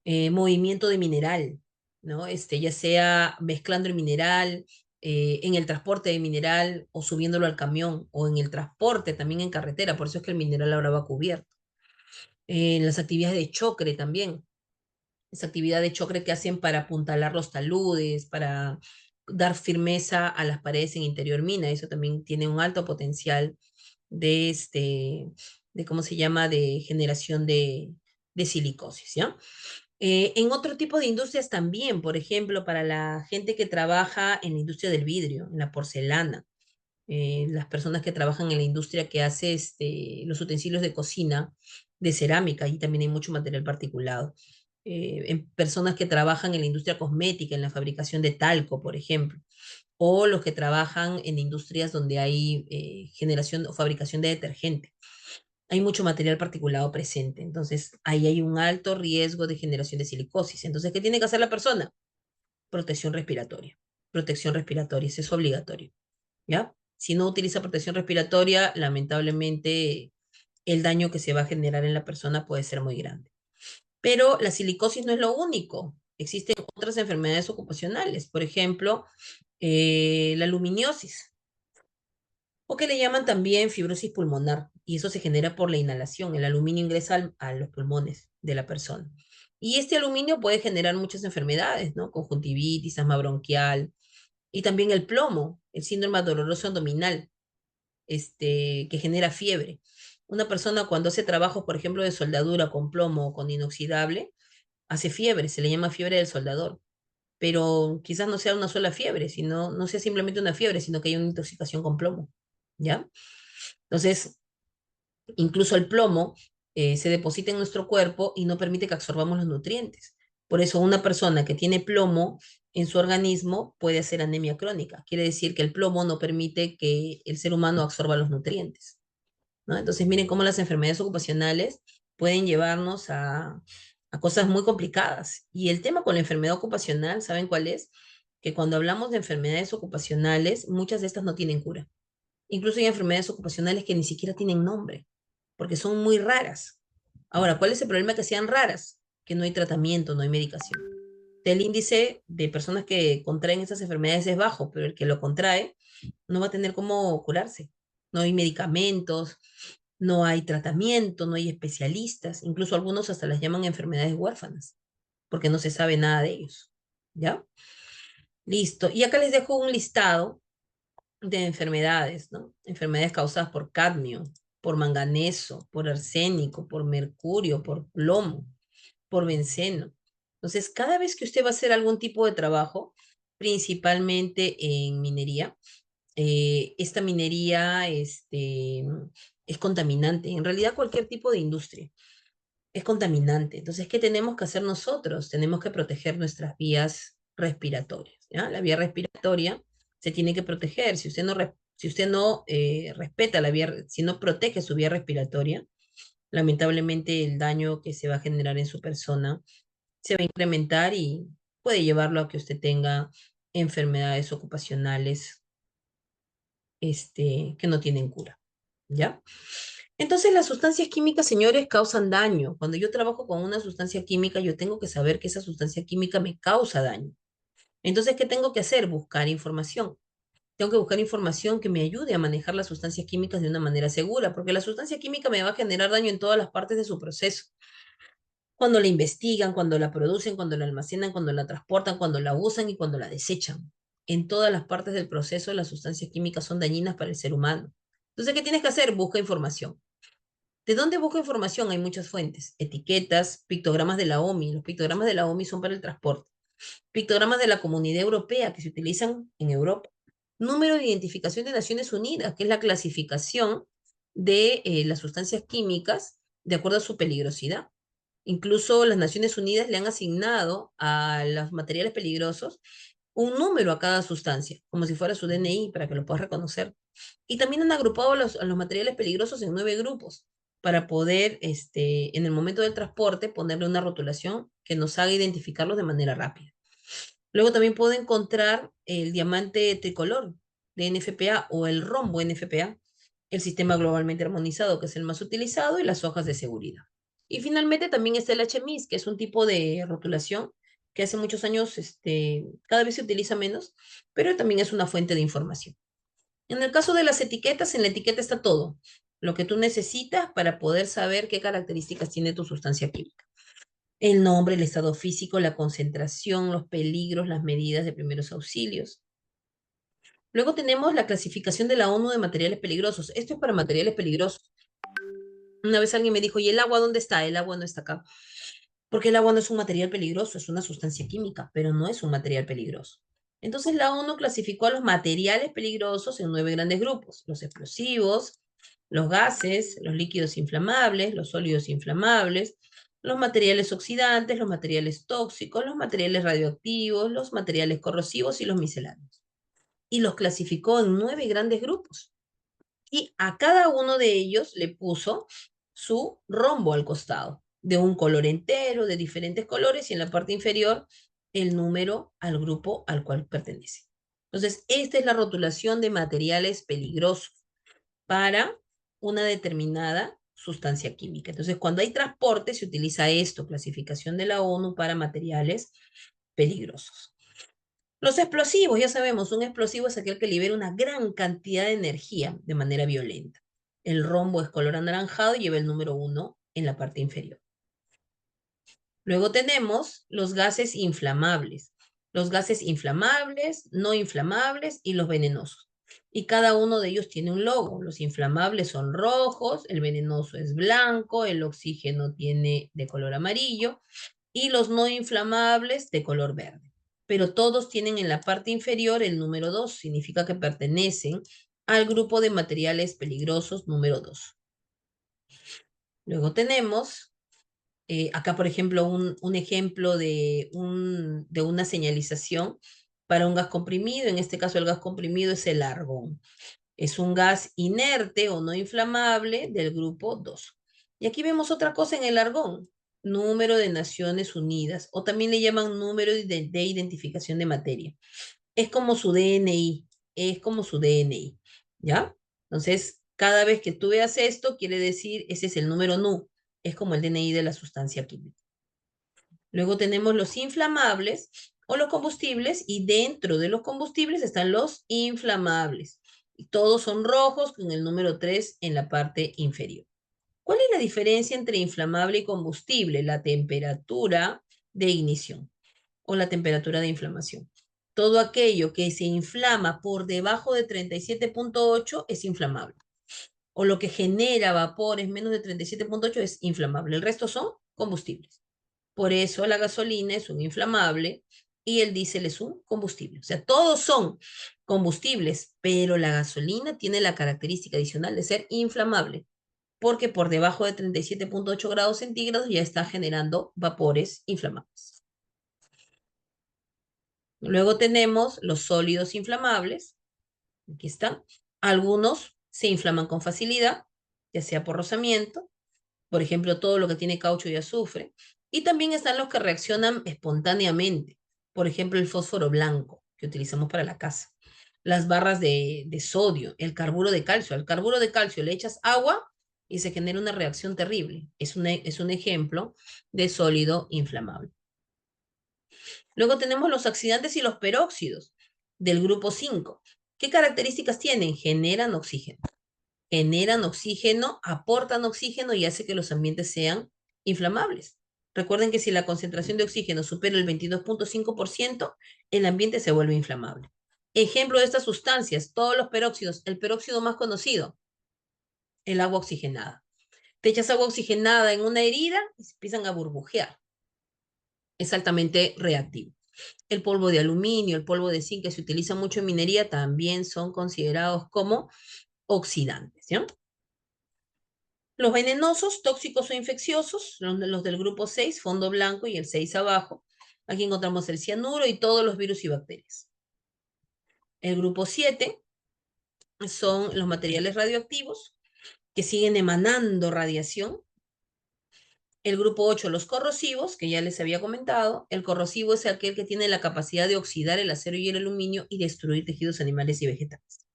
movimiento de mineral, ¿no? Ya sea mezclando el mineral, en el transporte de mineral o subiéndolo al camión, o en el transporte también en carretera, por eso es que el mineral ahora va cubierto. En las actividades de chocre también, esa actividad de chocre que hacen para apuntalar los taludes, para dar firmeza a las paredes en interior mina, eso también tiene un alto potencial de ¿cómo se llama?, de generación de silicosis, ¿ya? En otro tipo de industrias también, por ejemplo, para la gente que trabaja en la industria del vidrio, en la porcelana, las personas que trabajan en la industria que hace los utensilios de cocina, de cerámica, y también hay mucho material particulado. En personas que trabajan en la industria cosmética, en la fabricación de talco, por ejemplo, o los que trabajan en industrias donde hay generación o fabricación de detergente. Hay mucho material particulado presente, entonces ahí hay un alto riesgo de generación de silicosis. Entonces, ¿qué tiene que hacer la persona? Protección respiratoria. Protección respiratoria, eso es obligatorio, ¿ya? Si no utiliza protección respiratoria, lamentablemente el daño que se va a generar en la persona puede ser muy grande. Pero la silicosis no es lo único. Existen otras enfermedades ocupacionales, por ejemplo, la luminiosis, o que le llaman también fibrosis pulmonar, y eso se genera por la inhalación. El aluminio ingresa a los pulmones de la persona. Y este aluminio puede generar muchas enfermedades, ¿no? Conjuntivitis, asma bronquial, Y también el plomo, el síndrome doloroso abdominal, que genera fiebre. Una persona cuando hace trabajos, por ejemplo, de soldadura con plomo o con inoxidable, hace fiebre, se le llama fiebre del soldador. Pero quizás no sea una sola fiebre, sino, no sea simplemente una fiebre, sino que hay una intoxicación con plomo, ¿ya? Entonces, incluso el plomo se deposita en nuestro cuerpo y no permite que absorbamos los nutrientes. Por eso una persona que tiene plomo en su organismo puede hacer anemia crónica. Quiere decir que el plomo no permite que el ser humano absorba los nutrientes, ¿no? Entonces miren cómo las enfermedades ocupacionales pueden llevarnos a cosas muy complicadas. Y el tema con la enfermedad ocupacional, ¿saben cuál es? Que cuando hablamos de enfermedades ocupacionales, muchas de estas no tienen cura. Incluso hay enfermedades ocupacionales que ni siquiera tienen nombre, porque son muy raras. Ahora, ¿cuál es el problema que sean raras? Que no hay tratamiento, no hay medicación. El índice de personas que contraen estas enfermedades es bajo, pero el que lo contrae no va a tener cómo curarse. No hay medicamentos, no hay tratamiento, no hay especialistas, incluso algunos hasta las llaman enfermedades huérfanas, porque no se sabe nada de ellos. ¿Ya? Listo. Y acá les dejo un listado de enfermedades, ¿no? Enfermedades causadas por cadmio, por manganeso, por arsénico, por mercurio, por plomo, por benceno. Entonces, cada vez que usted va a hacer algún tipo de trabajo, principalmente en minería, esta minería es contaminante. En realidad, cualquier tipo de industria es contaminante. Entonces, ¿qué tenemos que hacer nosotros? Tenemos que proteger nuestras vías respiratorias, ¿ya? La vía respiratoria se tiene que proteger. Si usted no respeta la vía, si no protege su vía respiratoria, lamentablemente el daño que se va a generar en su persona se va a incrementar y puede llevarlo a que usted tenga enfermedades ocupacionales, que no tienen cura, ¿ya? Entonces, las sustancias químicas, señores, causan daño. Cuando yo trabajo con una sustancia química, yo tengo que saber que esa sustancia química me causa daño. Entonces, ¿qué tengo que hacer? Buscar información. Tengo que buscar información que me ayude a manejar las sustancias químicas de una manera segura, porque la sustancia química me va a generar daño en todas las partes de su proceso. Cuando la investigan, cuando la producen, cuando la almacenan, cuando la transportan, cuando la usan y cuando la desechan. En todas las partes del proceso, las sustancias químicas son dañinas para el ser humano. Entonces, ¿qué tienes que hacer? Busca información. ¿De dónde busco información? Hay muchas fuentes, etiquetas, pictogramas de la OMI. Los pictogramas de la OMI son para el transporte. Pictogramas de la Comunidad Europea que se utilizan en Europa. Número de identificación de Naciones Unidas, que es la clasificación de las sustancias químicas de acuerdo a su peligrosidad. Incluso las Naciones Unidas le han asignado a los materiales peligrosos un número a cada sustancia, como si fuera su DNI, para que lo puedas reconocer. Y también han agrupado a los materiales peligrosos en 9 grupos para poder, en el momento del transporte, ponerle una rotulación que nos haga identificarlos de manera rápida. Luego también puedo encontrar el diamante tricolor de NFPA o el rombo NFPA, el sistema globalmente armonizado, que es el más utilizado, y las hojas de seguridad. Y finalmente también está el HMIS, que es un tipo de rotulación que hace muchos años cada vez se utiliza menos, pero también es una fuente de información. En el caso de las etiquetas, en la etiqueta está todo, lo que tú necesitas para poder saber qué características tiene tu sustancia química. El nombre, el estado físico, la concentración, los peligros, las medidas de primeros auxilios. Luego tenemos la clasificación de la ONU de materiales peligrosos. Esto es para materiales peligrosos. Una vez alguien me dijo, ¿y el agua dónde está? El agua no está acá. Porque el agua no es un material peligroso, es una sustancia química, pero no es un material peligroso. Entonces la ONU clasificó a los materiales peligrosos en 9 grandes grupos: los explosivos, los gases, los líquidos inflamables, los sólidos inflamables, los materiales oxidantes, los materiales tóxicos, los materiales radioactivos, los materiales corrosivos y los misceláneos. Y los clasificó en 9 grandes grupos. Y a cada uno de ellos le puso su rombo al costado, de un color entero, de diferentes colores, y en la parte inferior el número al grupo al cual pertenece. Entonces, esta es la rotulación de materiales peligrosos para una determinada sustancia química. Entonces, cuando hay transporte, se utiliza esto, clasificación de la ONU para materiales peligrosos. Los explosivos, ya sabemos, un explosivo es aquel que libera una gran cantidad de energía de manera violenta. El rombo es color anaranjado y lleva el número 1 en la parte inferior. Luego tenemos los gases inflamables. los gases inflamables, no inflamables y los venenosos. Y cada uno de ellos tiene un logo. Los inflamables son rojos, el venenoso es blanco, el oxígeno tiene de color amarillo y los no inflamables de color verde. Pero todos tienen en la parte inferior el número 2, significa que pertenecen al grupo de materiales peligrosos número 2. Luego tenemos acá, por ejemplo, un ejemplo de una señalización para un gas comprimido. En este caso, el gas comprimido es el argón. Es un gas inerte o no inflamable del grupo 2. Y aquí vemos otra cosa en el argón, número de Naciones Unidas, o también le llaman número de identificación de materia. Es como su DNI, es como su DNI, ¿ya? Entonces, cada vez que tú veas esto, quiere decir, ese es el número NU, es como el DNI de la sustancia química. Luego tenemos los inflamables o los combustibles y dentro de los combustibles están los inflamables. Y todos son rojos con el número 3 en la parte inferior. ¿Cuál es la diferencia entre inflamable y combustible? La temperatura de ignición o la temperatura de inflamación. Todo aquello que se inflama por debajo de 37.8 es inflamable. O lo que genera vapores menos de 37.8 es inflamable. El resto son combustibles. Por eso la gasolina es un inflamable y el diésel es un combustible. O sea, todos son combustibles, pero la gasolina tiene la característica adicional de ser inflamable, porque por debajo de 37.8 grados centígrados ya está generando vapores inflamables. Luego tenemos los sólidos inflamables. Aquí están. Algunos se inflaman con facilidad, ya sea por rozamiento, por ejemplo, todo lo que tiene caucho y azufre. Y también están los que reaccionan espontáneamente, por ejemplo, el fósforo blanco que utilizamos para la casa, las barras de sodio, el carburo de calcio. Al carburo de calcio le echas agua y se genera una reacción terrible. Es un ejemplo de sólido inflamable. Luego tenemos los oxidantes y los peróxidos del grupo 5. ¿Qué características tienen? Generan oxígeno, aportan oxígeno y hace que los ambientes sean inflamables. Recuerden que si la concentración de oxígeno supera el 22.5%, el ambiente se vuelve inflamable. Ejemplo de estas sustancias, todos los peróxidos, el peróxido más conocido, el agua oxigenada. Te echas agua oxigenada en una herida y se empiezan a burbujear. Es altamente reactivo. El polvo de aluminio, el polvo de zinc que se utiliza mucho en minería también son considerados como oxidantes, ¿sí? Los venenosos, tóxicos o infecciosos, los del grupo 6, fondo blanco y el 6 abajo. Aquí encontramos el cianuro y todos los virus y bacterias. El grupo 7 son los materiales radioactivos que siguen emanando radiación. El grupo 8, los corrosivos, que ya les había comentado. El corrosivo es aquel que tiene la capacidad de oxidar el acero y el aluminio y destruir tejidos animales y vegetales.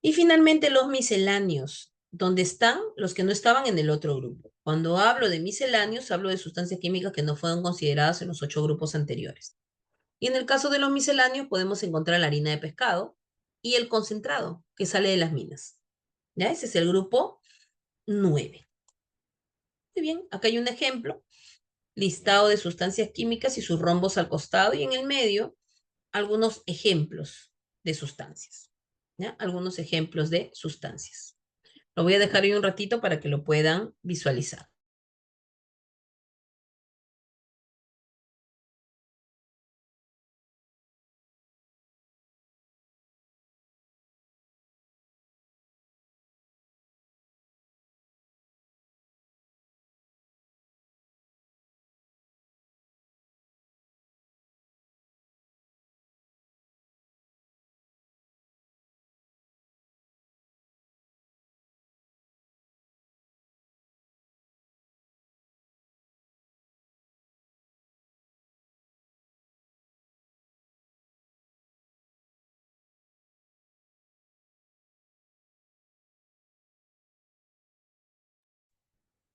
Y finalmente los misceláneos, donde están los que no estaban en el otro grupo. Cuando hablo de misceláneos, hablo de sustancias químicas que no fueron consideradas en los 8 grupos anteriores. Y en el caso de los misceláneos podemos encontrar la harina de pescado y el concentrado que sale de las minas. ¿Ya? Ese es el grupo 9. Muy bien, acá hay un ejemplo, listado de sustancias químicas y sus rombos al costado y en el medio algunos ejemplos de sustancias. ¿Ya? Algunos ejemplos de sustancias. Lo voy a dejar ahí un ratito para que lo puedan visualizar.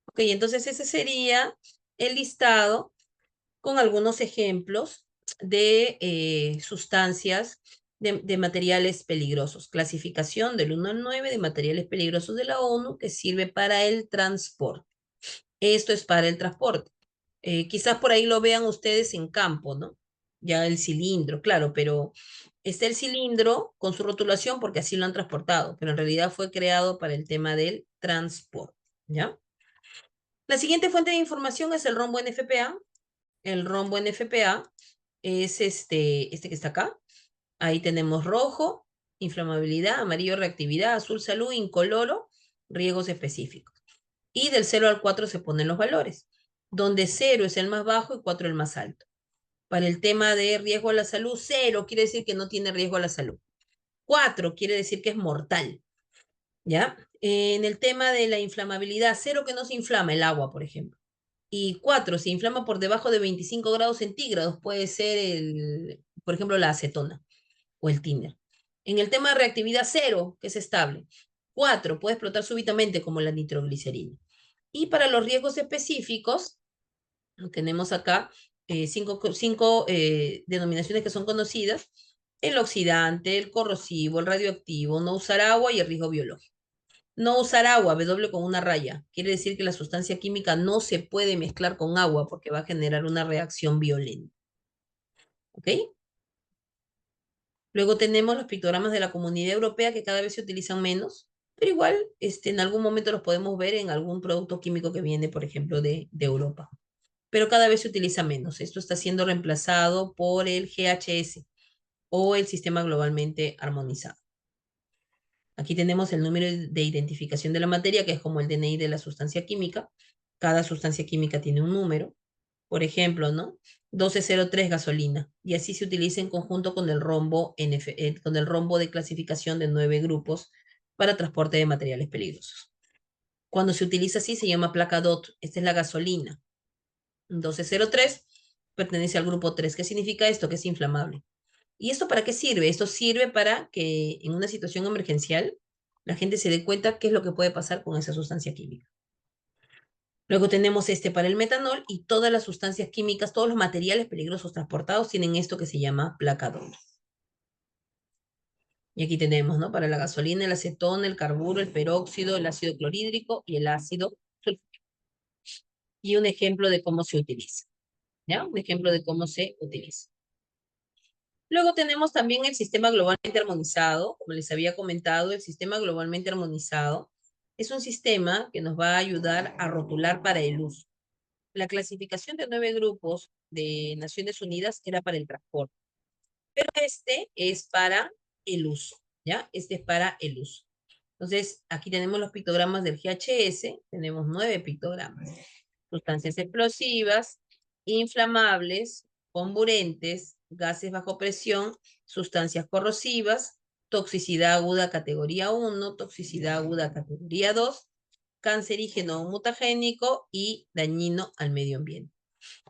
Ok, entonces ese sería el listado con algunos ejemplos de sustancias de materiales peligrosos. Clasificación del 1 al 9 de materiales peligrosos de la ONU que sirve para el transporte. Esto es para el transporte. Quizás por ahí lo vean ustedes en campo, ¿no? Ya el cilindro, claro, pero está el cilindro con su rotulación porque así lo han transportado, pero en realidad fue creado para el tema del transporte, ¿ya? La siguiente fuente de información es el rombo NFPA. El rombo NFPA es este que está acá. Ahí tenemos rojo, inflamabilidad, amarillo, reactividad, azul, salud, incoloro, riesgos específicos. Y del 0 al 4 se ponen los valores, donde 0 es el más bajo y 4 el más alto. Para el tema de riesgo a la salud, 0 quiere decir que no tiene riesgo a la salud. 4 quiere decir que es mortal, ¿ya? En el tema de la inflamabilidad, 0 que no se inflama el agua, por ejemplo. Y 4 se inflama por debajo de 25 grados centígrados, puede ser, por ejemplo, la acetona o el thinner. En el tema de reactividad, 0 que es estable. 4 puede explotar súbitamente como la nitroglicerina. Y para los riesgos específicos, tenemos acá cinco denominaciones que son conocidas: el oxidante, el corrosivo, el radioactivo, no usar agua y el riesgo biológico. No usar agua, W con una raya, quiere decir que la sustancia química no se puede mezclar con agua porque va a generar una reacción violenta. ¿Ok? Luego tenemos los pictogramas de la Comunidad Europea que cada vez se utilizan menos, pero igual en algún momento los podemos ver en algún producto químico que viene, por ejemplo, de Europa. Pero cada vez se utiliza menos. Esto está siendo reemplazado por el GHS o el Sistema Globalmente Armonizado. Aquí tenemos el número de identificación de la materia, que es como el DNI de la sustancia química. Cada sustancia química tiene un número. Por ejemplo, ¿no? 1203 gasolina. Y así se utiliza en conjunto con el rombo, con el rombo de clasificación de 9 grupos para transporte de materiales peligrosos. Cuando se utiliza así se llama placa DOT. Esta es la gasolina. 1203 pertenece al grupo 3. ¿Qué significa esto? Que es inflamable. ¿Y esto para qué sirve? Esto sirve para que en una situación emergencial la gente se dé cuenta qué es lo que puede pasar con esa sustancia química. Luego tenemos este para el metanol y todas las sustancias químicas, todos los materiales peligrosos transportados tienen esto que se llama placa doble. Y aquí tenemos, ¿no? Para la gasolina, el acetona, el carburo, el peróxido, el ácido clorhídrico y el ácido sulfúrico. Y un ejemplo de cómo se utiliza, ¿ya? Un ejemplo de cómo se utiliza. Luego tenemos también el sistema globalmente armonizado. Como les había comentado, el sistema globalmente armonizado es un sistema que nos va a ayudar a rotular para el uso. La clasificación de 9 grupos de Naciones Unidas era para el transporte, pero este es para el uso, ¿ya? Este es para el uso. Entonces, aquí tenemos los pictogramas del GHS, tenemos 9 pictogramas. Sustancias explosivas, inflamables, comburentes, gases bajo presión, sustancias corrosivas, toxicidad aguda categoría 1, toxicidad aguda categoría 2, cancerígeno o mutagénico y dañino al medio ambiente.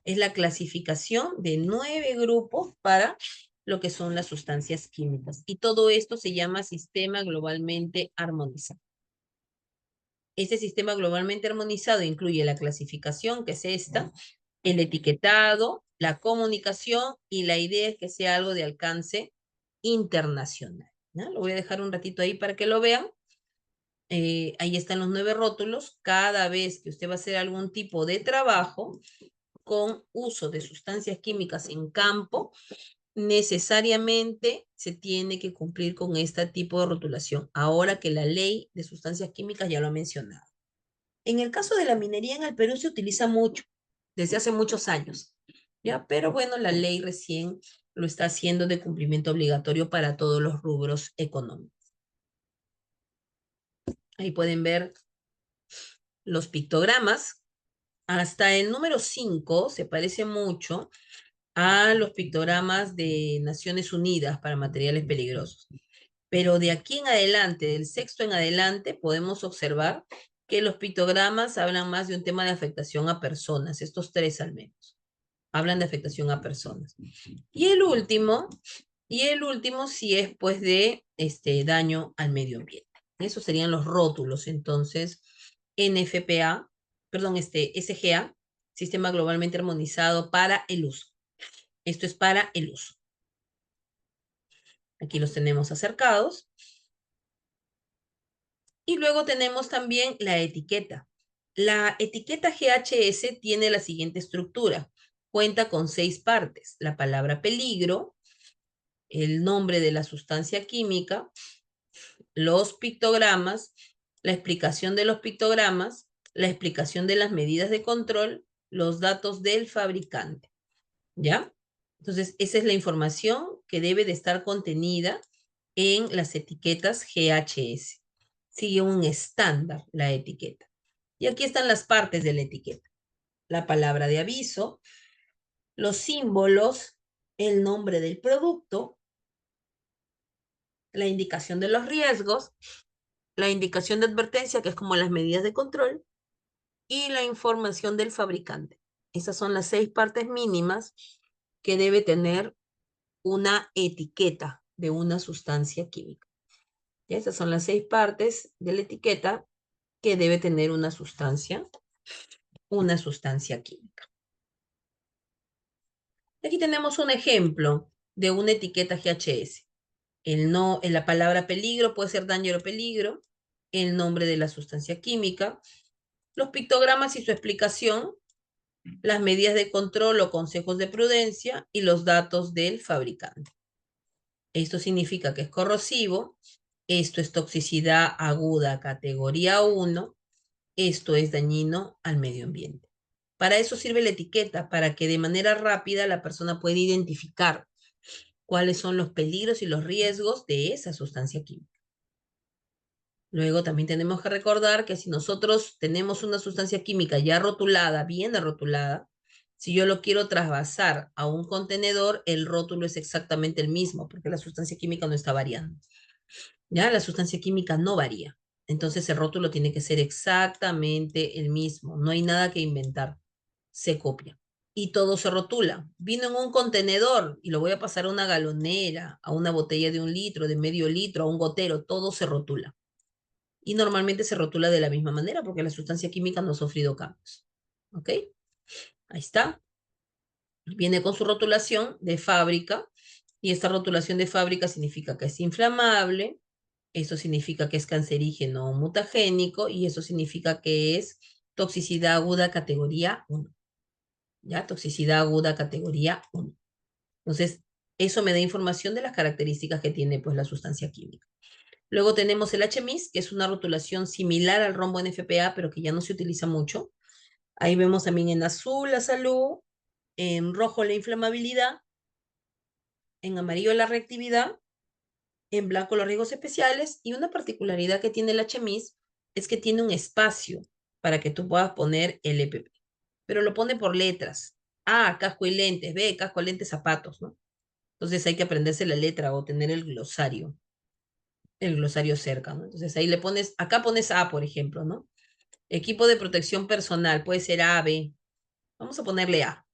Es la clasificación de 9 grupos para lo que son las sustancias químicas. Y todo esto se llama sistema globalmente armonizado. Este sistema globalmente armonizado incluye la clasificación, que es esta, el etiquetado, la comunicación y la idea es que sea algo de alcance internacional, ¿no? Lo voy a dejar un ratito ahí para que lo vean. Ahí están los 9 rótulos. Cada vez que usted va a hacer algún tipo de trabajo con uso de sustancias químicas en campo, necesariamente se tiene que cumplir con este tipo de rotulación, ahora que la ley de sustancias químicas ya lo ha mencionado. En el caso de la minería en el Perú se utiliza mucho, desde hace muchos años, ¿ya? Pero bueno, la ley recién lo está haciendo de cumplimiento obligatorio para todos los rubros económicos. Ahí pueden ver los pictogramas. Hasta el número 5 se parece mucho a los pictogramas de Naciones Unidas para materiales peligrosos. Pero de aquí en adelante, del sexto en adelante, podemos observar que los pictogramas hablan más de un tema de afectación a personas, estos 3 al menos, hablan de afectación a personas. Y el último, sí es pues de daño al medio ambiente. Esos serían los rótulos, entonces, NFPA, perdón, SGA, Sistema Globalmente Armonizado para el Uso. Esto es para el uso. Aquí los tenemos acercados. Y luego tenemos también la etiqueta, La etiqueta GHS tiene la siguiente estructura. Cuenta con 6 partes. La palabra peligro, el nombre de la sustancia química, los pictogramas, la explicación de los pictogramas, la explicación de las medidas de control, los datos del fabricante. ¿Ya? Entonces, esa es la información que debe de estar contenida en las etiquetas GHS. Sigue un estándar la etiqueta. Y aquí están las partes de la etiqueta. La palabra de aviso, los símbolos, el nombre del producto, la indicación de los riesgos, la indicación de advertencia, que es como las medidas de control, y la información del fabricante. Esas son las 6 partes mínimas que debe tener una etiqueta de una sustancia química. ¿Ya? Esas son las 6 partes de la etiqueta que debe tener una sustancia química. Aquí tenemos un ejemplo de una etiqueta GHS. La palabra peligro puede ser daño o peligro, el nombre de la sustancia química, los pictogramas y su explicación, las medidas de control o consejos de prudencia y los datos del fabricante. Esto significa que es corrosivo, esto es toxicidad aguda categoría 1, esto es dañino al medio ambiente. Para eso sirve la etiqueta, para que de manera rápida la persona pueda identificar cuáles son los peligros y los riesgos de esa sustancia química. Luego también tenemos que recordar que si nosotros tenemos una sustancia química ya rotulada, bien rotulada, si yo lo quiero trasvasar a un contenedor, el rótulo es exactamente el mismo, porque la sustancia química no está variando. ¿Ya? La sustancia química no varía. Entonces el rótulo tiene que ser exactamente el mismo. No hay nada que inventar. Se copia. Y todo se rotula. Vino en un contenedor y lo voy a pasar a una galonera, a una botella de 1 litro, de medio litro, a un gotero. Todo se rotula. Y normalmente se rotula de la misma manera porque la sustancia química no ha sufrido cambios. ¿Ok? Ahí está. Viene con su rotulación de fábrica. Y esta rotulación de fábrica significa que es inflamable, eso significa que es cancerígeno o mutagénico y eso significa que es toxicidad aguda categoría 1. ¿Ya? Toxicidad aguda categoría 1. Entonces, eso me da información de las características que tiene pues la sustancia química. Luego tenemos el HMIS, que es una rotulación similar al rombo NFPA, pero que ya no se utiliza mucho. Ahí vemos también en azul la salud, en rojo la inflamabilidad, en amarillo la reactividad, en blanco los riesgos especiales y una particularidad que tiene el HMIS es que tiene un espacio para que tú puedas poner el EPP, pero lo pone por letras. A, casco y lentes, B, casco, lentes, zapatos, ¿no? Entonces hay que aprenderse la letra o tener el glosario cerca, ¿no? Entonces ahí le pones, acá pones A, por ejemplo, ¿no? Equipo de protección personal, puede ser A, B. Vamos a ponerle A.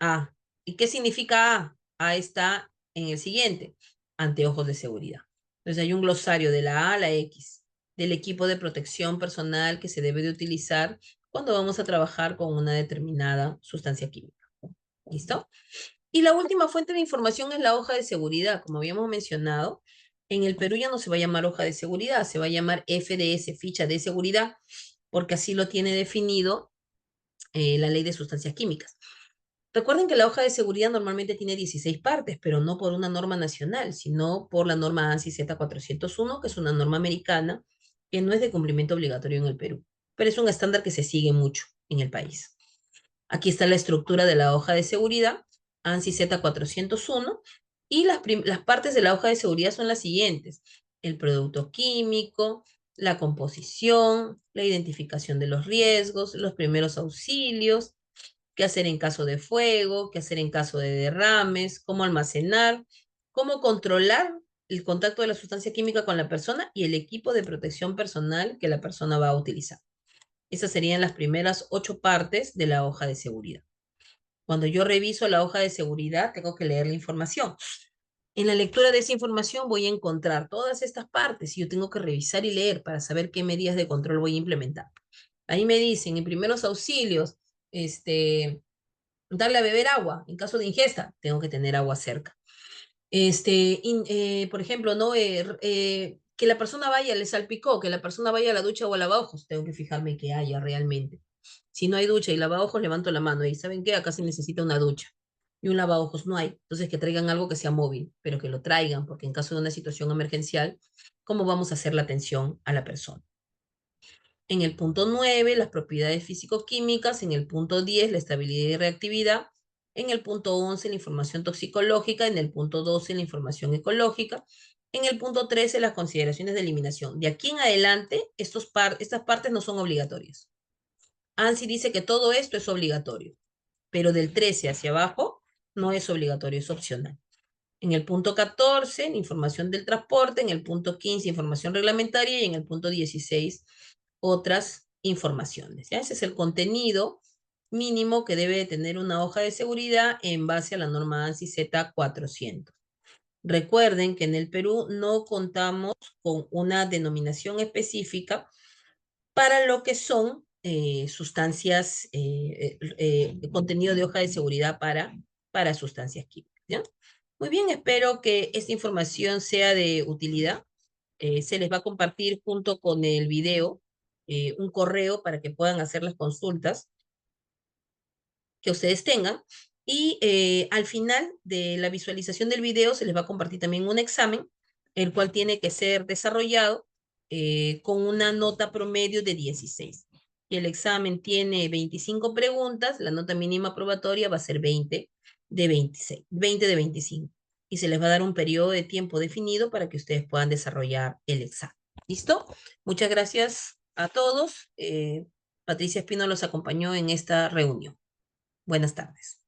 A. ¿Y qué significa A? A está en el siguiente, anteojos de seguridad. Entonces hay un glosario de la A a la X, del equipo de protección personal que se debe de utilizar cuando vamos a trabajar con una determinada sustancia química. ¿Listo? Y la última fuente de información es la hoja de seguridad. Como habíamos mencionado, en el Perú ya no se va a llamar hoja de seguridad, se va a llamar FDS, ficha de seguridad, porque así lo tiene definido la ley de sustancias químicas. Recuerden que la hoja de seguridad normalmente tiene 16 partes, pero no por una norma nacional, sino por la norma ANSI Z401, que es una norma americana que no es de cumplimiento obligatorio en el Perú, pero es un estándar que se sigue mucho en el país. Aquí está la estructura de la hoja de seguridad, ANSI Z401, y las partes de la hoja de seguridad son las siguientes: el producto químico, la composición, la identificación de los riesgos, los primeros auxilios, qué hacer en caso de fuego, qué hacer en caso de derrames, cómo almacenar, cómo controlar el contacto de la sustancia química con la persona y el equipo de protección personal que la persona va a utilizar. Esas serían las primeras 8 partes de la hoja de seguridad. Cuando yo reviso la hoja de seguridad, tengo que leer la información. En la lectura de esa información voy a encontrar todas estas partes y yo tengo que revisar y leer para saber qué medidas de control voy a implementar. Ahí me dicen, en primeros auxilios, darle a beber agua. En caso de ingesta, tengo que tener agua cerca. Por ejemplo, ¿no? que la persona vaya, le salpicó, que la persona vaya a la ducha o al lavabojos, tengo que fijarme que haya realmente. Si no hay ducha y lavabojos, levanto la mano y ¿saben qué? Acá se necesita una ducha y un lavabojos no hay. Entonces que traigan algo que sea móvil, pero que lo traigan, porque en caso de una situación emergencial, ¿cómo vamos a hacer la atención a la persona? En el punto 9 las propiedades físico-químicas. En el punto 10 la estabilidad y reactividad. En el punto 11 la información toxicológica. En el punto 12 la información ecológica. En el punto 13 las consideraciones de eliminación. De aquí en adelante, estas partes no son obligatorias. ANSI dice que todo esto es obligatorio, pero del 13 hacia abajo no es obligatorio, es opcional. En el punto 14, la información del transporte. En el punto 15, información reglamentaria. Y en el punto 16, otras informaciones. ¿Ya? Ese es el contenido mínimo que debe tener una hoja de seguridad en base a la norma ANSI Z400. Recuerden que en el Perú no contamos con una denominación específica para lo que son sustancias, contenido de hoja de seguridad para sustancias químicas. ¿Ya? Muy bien, espero que esta información sea de utilidad. Se les va a compartir junto con el video un correo para que puedan hacer las consultas que ustedes tengan. Y al final de la visualización del video se les va a compartir también un examen, el cual tiene que ser desarrollado con una nota promedio de 16. Y el examen tiene 25 preguntas, la nota mínima probatoria va a ser 20 de 26, 20 de 25. Y se les va a dar un periodo de tiempo definido para que ustedes puedan desarrollar el examen. ¿Listo? Muchas gracias a todos. Patricia Espino los acompañó en esta reunión. Buenas tardes.